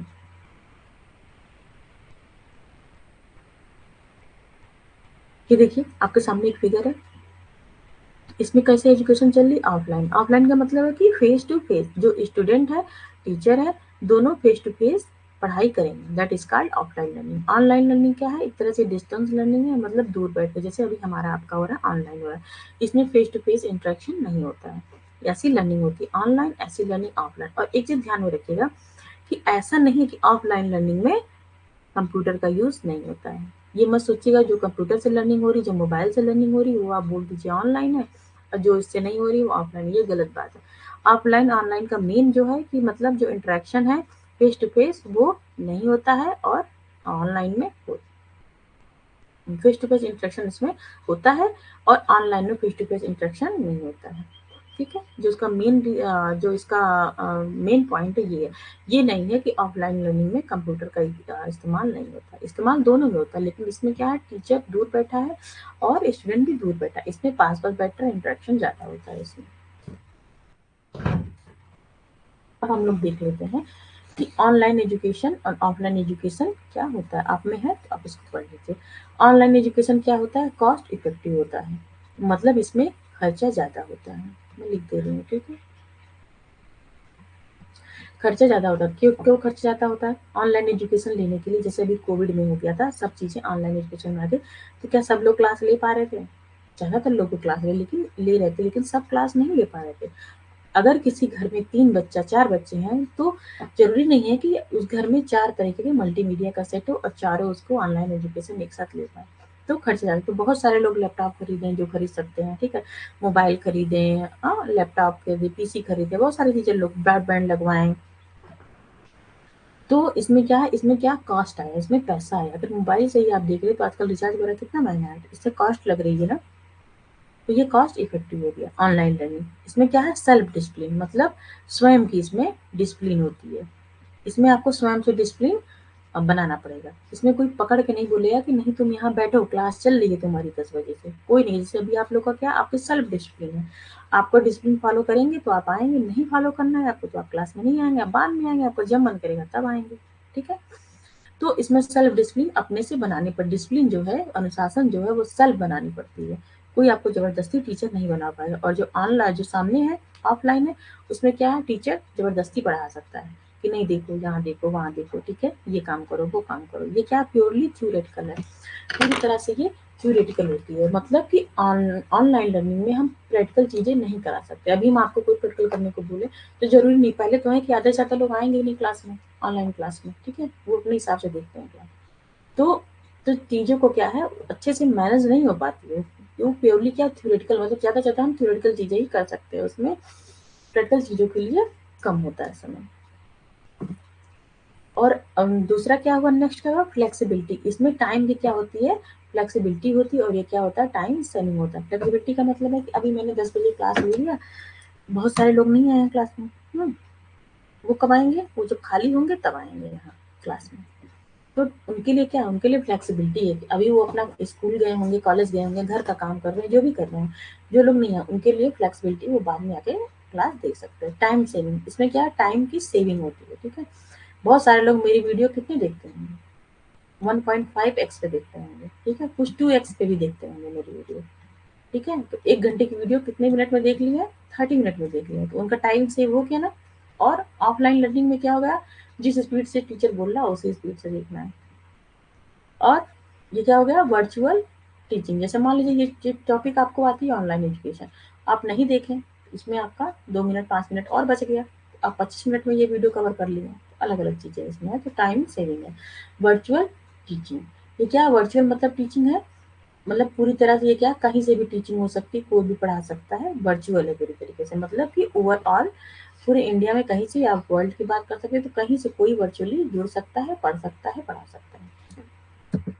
ये देखिए आपके सामने एक फिगर है, इसमें कैसे एजुकेशन चल रही, ऑफलाइन। ऑफलाइन का मतलब है कि फेस टू फेस, जो स्टूडेंट है, टीचर है, दोनों फेस टू फेस पढ़ाई करेंगे, that is called offline learning. Online learning क्या है, एक तरह से डिस्टेंस लर्निंग है, मतलब दूर बैठ के, जैसे अभी हमारा आपका हो रहा है, ऑनलाइन हो रहा है। इसमें फेस टू फेस इंटरेक्शन नहीं होता है। ऐसी लर्निंग होती है ऑनलाइन, ऐसी लर्निंग ऑफलाइन। और एक चीज ध्यान में रखिएगा कि ऐसा नहीं है कि ऑफलाइन लर्निंग में कंप्यूटर का यूज नहीं होता है। ये मत सोचिएगा जो कंप्यूटर से लर्निंग हो रही, जो मोबाइल से लर्निंग हो रही, वो आप बोल दीजिए ऑनलाइन है, और जो इससे नहीं हो रही वो ऑफलाइन। ये गलत बात है। ऑफलाइन ऑनलाइन का मेन जो है कि मतलब जो इंटरेक्शन है फेस टू फेस, वो नहीं होता है, और ऑनलाइन में फेस टू फेस इंटरेक्शन इसमें होता है, और ऑनलाइन में फेस टू फेस इंटरेक्शन नहीं होता है। ठीक है, जो इसका मेन, जो इसका मेन पॉइंट है ये है। ये नहीं है कि ऑफलाइन लर्निंग में कंप्यूटर का इस्तेमाल नहीं होता, इस्तेमाल दोनों में होता है, लेकिन इसमें क्या है, टीचर दूर बैठा है और स्टूडेंट भी दूर बैठा है, इसमें पास पास बैठ कर इंटरेक्शन ज़्यादा होता है इसमें। अब हम लोग देख लेते हैं कि ऑनलाइन एजुकेशन और ऑफलाइन एजुकेशन क्या होता है। आप में है तो आप इसको पढ़ लीजिए। ऑनलाइन एजुकेशन क्या होता है, कॉस्ट इफेक्टिव होता है, मतलब इसमें खर्चा ज़्यादा होता है। मैं लिख दे रही हूँ, ठीक है। खर्चा ज़्यादा होता है, क्यों क्यों खर्चा ज़्यादा होता है, ऑनलाइन एजुकेशन लेने के लिए। जैसे अभी कोविड में हो गया था, सब चीज़ें ऑनलाइन एजुकेशन में आ गई, तो क्या सब लोग क्लास ले पा रहे थे, ज़्यादातर लोग क्लास ले रहे थे, लेकिन सब क्लास नहीं ले पा रहे थे। अगर किसी घर में 3 बच्चा 4 बच्चे हैं, तो ज़रूरी नहीं है कि उस घर में 4 तरीके के मल्टीमीडिया का सेट हो और चारों उसको ऑनलाइन एजुकेशन एक साथ ले पाएँ। तो खर्च ज़्यादा, तो बहुत सारे लोग लैपटॉप खरीदें जो खरीद सकते हैं, ठीक है? मोबाइल खरीदें, लैपटॉप खरीदें, पीसी खरीदें, बहुत सारी चीज़ें लोग ब्रॉडबैंड लगवाएँ। तो इसमें क्या है, इसमें क्या कॉस्ट आया, इसमें पैसा आया। अगर मोबाइल से ही आप देख रहे हैं तो आजकल रिचार्ज वगैरह कितना महँगा है, इससे कॉस्ट लग रही है ना। तो ये कॉस्ट इफेक्टिव हो गया ऑनलाइन लर्निंग। इसमें क्या है, सेल्फ डिसिप्लिन, मतलब स्वयं की इसमें डिसिप्लिन होती है। इसमें आपको स्वयं से डिसिप्लिन बनाना पड़ेगा। इसमें कोई पकड़ के नहीं बोलेगा कि नहीं तुम यहाँ बैठो, क्लास चल रही है तुम्हारी 10 बजे से, कोई नहीं। जैसे अभी आप लोग का क्या, आपके सेल्फ डिसिप्लिन है, आपको डिसिप्लिन फॉलो करेंगे तो आप आएंगे, नहीं फॉलो करना है आपको तो आप क्लास में नहीं आएंगे, आप बाद में आएंगे, आपको जब मन करेगा तब आएंगे। ठीक है, तो इसमें सेल्फ डिसिप्लिन अपने से बनाने पर, डिसिप्लिन जो है, अनुशासन जो है, वो सेल्फ बनानी पड़ती है। कोई आपको जबरदस्ती टीचर नहीं बना पाएगा। और जो ऑनलाइन, जो सामने है, ऑफलाइन है, उसमें क्या है, टीचर जबरदस्ती पढ़ा सकता है कि नहीं देखो, यहाँ देखो, वहाँ देखो, ठीक है, ये काम करो, वो काम करो। ये क्या, प्योरली थ्योरेटिकल है, पूरी तरह से ये थ्योरेटिकल होती है। मतलब कि ऑनलाइन लर्निंग में हम प्रैक्टिकल चीजें नहीं करा सकते। अभी हम आपको कोई प्रैक्टिकल करने को बोले तो जरूरी नहीं, पहले तो है कि आधे से ज्यादा लोग आएंगे ही नहीं क्लास में, ऑनलाइन क्लास में, ठीक है, वो अपने हिसाब से देखते हैं क्लास। तो तो चीज़ों को क्या है, अच्छे से मैनेज नहीं हो पाती है, क्यों, प्योरली क्या, थ्योरेटिकल, मतलब ज़्यादा से ज़्यादा हम थ्योरेटिकल चीज़ें ही कर सकते हैं, उसमें प्रैक्टिकल चीज़ों के लिए कम होता है समय। और दूसरा क्या हुआ, नेक्स्ट क्या हुआ, फ्लेक्सिबिलिटी। इसमें टाइम की क्या होती है, फ्लेक्सिबिलिटी होती है, और ये क्या होता है, टाइम सेविंग होता है। फ्लेक्सिबिलिटी का मतलब है कि अभी मैंने 10 बजे क्लास ले लिया, बहुत सारे लोग नहीं आए हैं क्लास में, वो कब आएंगे, वो जब खाली होंगे तब आएंगे यहाँ क्लास में। तो उनके लिए क्या है, उनके लिए फ्लेक्सिबिलिटी है कि अभी वो अपना स्कूल गए होंगे, कॉलेज गए होंगे, घर का काम कर रहे हैं, जो भी कर रहे हैं, जो लोग नहीं है उनके लिए फ्लेक्सिबिलिटी, वो बाद में आके क्लास देख सकते हैं। टाइम सेविंग, इसमें क्या है, टाइम की सेविंग होती है, ठीक है। बहुत सारे लोग मेरी वीडियो कितने देखते होंगे, 1.5x पे देखते होंगे, ठीक है, कुछ 2x पे भी देखते होंगे मेरी वीडियो, ठीक है। तो 1 घंटे की वीडियो कितने मिनट में देख लिया, 30 मिनट में देख लिया, तो उनका टाइम सेव हो गया ना। और ऑफलाइन लर्निंग में क्या होगा, जिस स्पीड से टीचर बोल रहा है उसी स्पीड से देखना है। और ये क्या हो गया, वर्चुअल टीचिंग। जैसे मान लीजिए ये टॉपिक आपको आती है ऑनलाइन एजुकेशन, आप नहीं देखें, इसमें आपका 2 मिनट 5 मिनट और बच गया, आप 25 मिनट में ये वीडियो कवर कर लिए। अलग अलग चीजें इसमें है, तो टाइम सेविंग है। वर्चुअल टीचिंग, ये क्या वर्चुअल मतलब टीचिंग है, मतलब पूरी तरह से ये क्या, कहीं से भी टीचिंग हो सकती है, कोई भी पढ़ा सकता है, वर्चुअल है पूरी तरीके से, मतलब कि ओवरऑल पूरे इंडिया में कहीं से, आप वर्ल्ड की बात कर सकते हैं, तो कहीं से कोई वर्चुअली जुड़ सकता है, पढ़ सकता है, पढ़ा सकता है।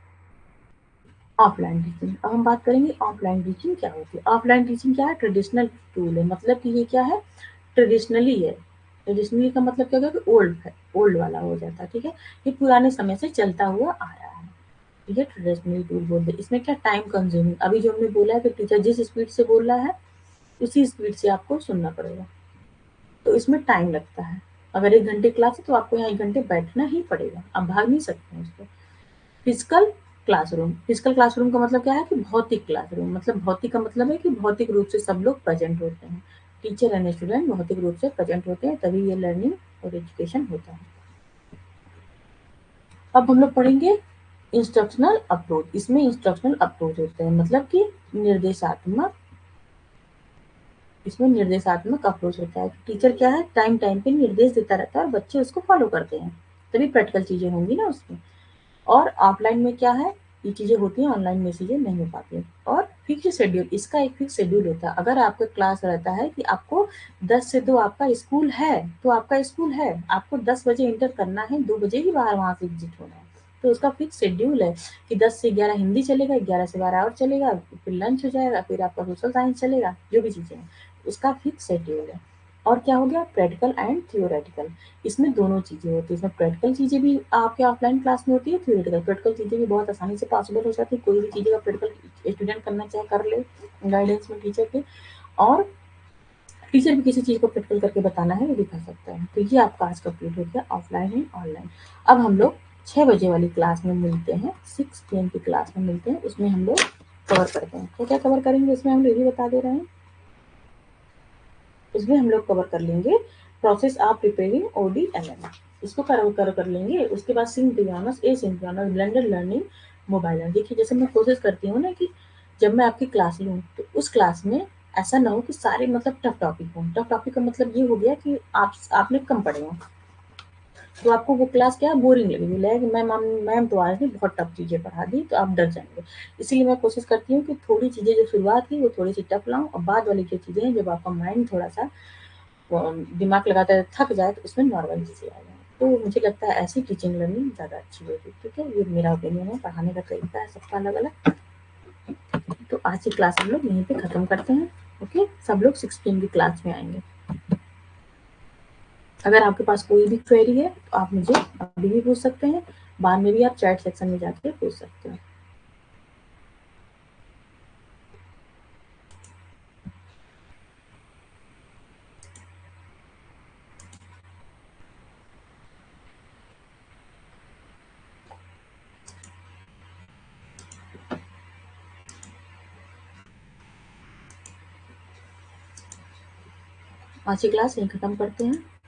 ऑफलाइन टीचिंग, अब हम बात करेंगे ऑफलाइन टीचिंग क्या होती है। ऑफलाइन टीचिंग क्या है, ट्रेडिशनल टूल है, मतलब कि ये क्या है, ट्रेडिशनली है। ट्रेडिशनली का मतलब क्या होगा कि ओल्ड है, ओल्ड वाला हो जाता है, ठीक है। ये पुराने समय से चलता हुआ आ रहा है, ठीक है, ट्रेडिशनल टूल बोलते हैं। इसमें क्या, टाइम कंज्यूमिंग, अभी जो हमने बोला है कि टीचर जिस स्पीड से बोल रहा है उसी स्पीड से आपको सुनना पड़ेगा, तो इसमें टाइम लगता है। अगर 1 घंटे क्लास है तो आपको यहाँ 1 घंटे बैठना ही पड़ेगा, आप भाग नहीं सकते हैं उसको। फिजिकल क्लासरूम, फिजिकल क्लासरूम का मतलब क्या है कि भौतिक क्लासरूम, मतलब भौतिक का मतलब है कि भौतिक रूप से सब लोग प्रेजेंट होते हैं, टीचर एंड स्टूडेंट भौतिक रूप से प्रेजेंट होते हैं, तभी ये लर्निंग और एजुकेशन होता है। अब हम लोग पढ़ेंगे इंस्ट्रक्शनल अप्रोच। इसमें इंस्ट्रक्शनल अप्रोच होते हैं, मतलब कि निर्देशात्मक, इसमें निर्देशात्मक अप्रोच होता है। टीचर क्या है, टाइम टाइम पे निर्देश देता रहता है और बच्चे उसको फॉलो करते हैं, तभी प्रैक्टिकल चीजें होंगी ना उसमें। और ऑफलाइन में क्या है, ये चीजें होती हैं, ऑनलाइन में चीजें नहीं हो पाती हैं। और फिक्स शेड्यूल, इसका एक फिक्स शेड्यूल होता है। अगर आपका क्लास रहता है कि आपको 10 से 2 आपका स्कूल है, तो आपका स्कूल है, आपको 10 बजे इंटर करना है, 2 बजे ही बाहर वहां से एग्जिट होना है, तो उसका फिक्स शेड्यूल है कि 10 से 11 हिंदी चलेगा, 11 से 12 और चलेगा, फिर लंच हो जाएगा, फिर आपका सोशल साइंस चलेगा, जो भी चीजें हैं उसका फिक्स शेड्यूल है। और क्या हो गया, प्रैक्टिकल एंड थियोरेटिकल, इसमें दोनों चीजें होती है। इसमें प्रैक्टिकल चीजें भी आपके ऑफलाइन क्लास में होती है, थियोरेटिकल प्रैक्टिकल चीजें भी बहुत आसानी से पॉसिबल हो जाती है, कोई भी चीजें का प्रैक्टिकल स्टूडेंट करना चाहे कर ले, गाइडेंस में टीचर के। और टीचर भी किसी चीज को प्रैक्टिकल करके बताना है वो दिखा सकता है। तो ये आपका आज कंप्लीट हो गया ऑफलाइन एंड ऑनलाइन। अब हम लोग 6 बजे वाली क्लास में मिलते हैं, 6 PM की क्लास में मिलते हैं, उसमें हम लोग कवर करते हैं। तो क्या कवर करेंगे उसमें, हम लोग ये बता दे रहे हैं, इसमें हम लोग कवर कर लेंगे प्रोसेस ऑफ प्रिपेयरिंग ODLM, इसको कर लेंगे। उसके बाद synchronous, asynchronous, blended learning, mobile learning. देखिए जैसे मैं कोशिश करती हूँ ना कि जब मैं आपकी क्लास लूँ तो उस क्लास में ऐसा ना हो कि सारे मतलब टफ टॉपिक हो। टफ टॉपिक का मतलब ये हो गया कि आपने कम पढ़े हो, तो आपको वो क्लास क्या बोरिंग लगेगी, लगेगा कि मैम तो आज ने बहुत टफ चीज़ें पढ़ा दी, तो आप डर जाएंगे। इसीलिए मैं कोशिश करती हूँ कि थोड़ी चीज़ें जो शुरुआत की वो थोड़ी सी टफ लाऊं, और बाद वाली जो चीज़ें हैं जब आपका माइंड थोड़ा सा दिमाग लगाता है थक जाए तो उसमें नॉर्मल चीज़ें आ जाए। तो मुझे लगता है ऐसी टीचिंग लर्निंग ज़्यादा अच्छी होगी, ठीक है। ये मेरा ओपिनियन है, पढ़ाने का तरीका है सबका अलग अलग। तो आज की क्लास हम लोग यहीं पे ख़त्म करते हैं। ओके, सब लोग 6 PM की क्लास में आएंगे। अगर आपके पास कोई भी क्वेरी है तो आप मुझे अभी भी पूछ सकते हैं, बाद में भी आप चैट सेक्शन में जाके पूछ सकते हैं। आज की क्लास यहीं ख़त्म करते हैं।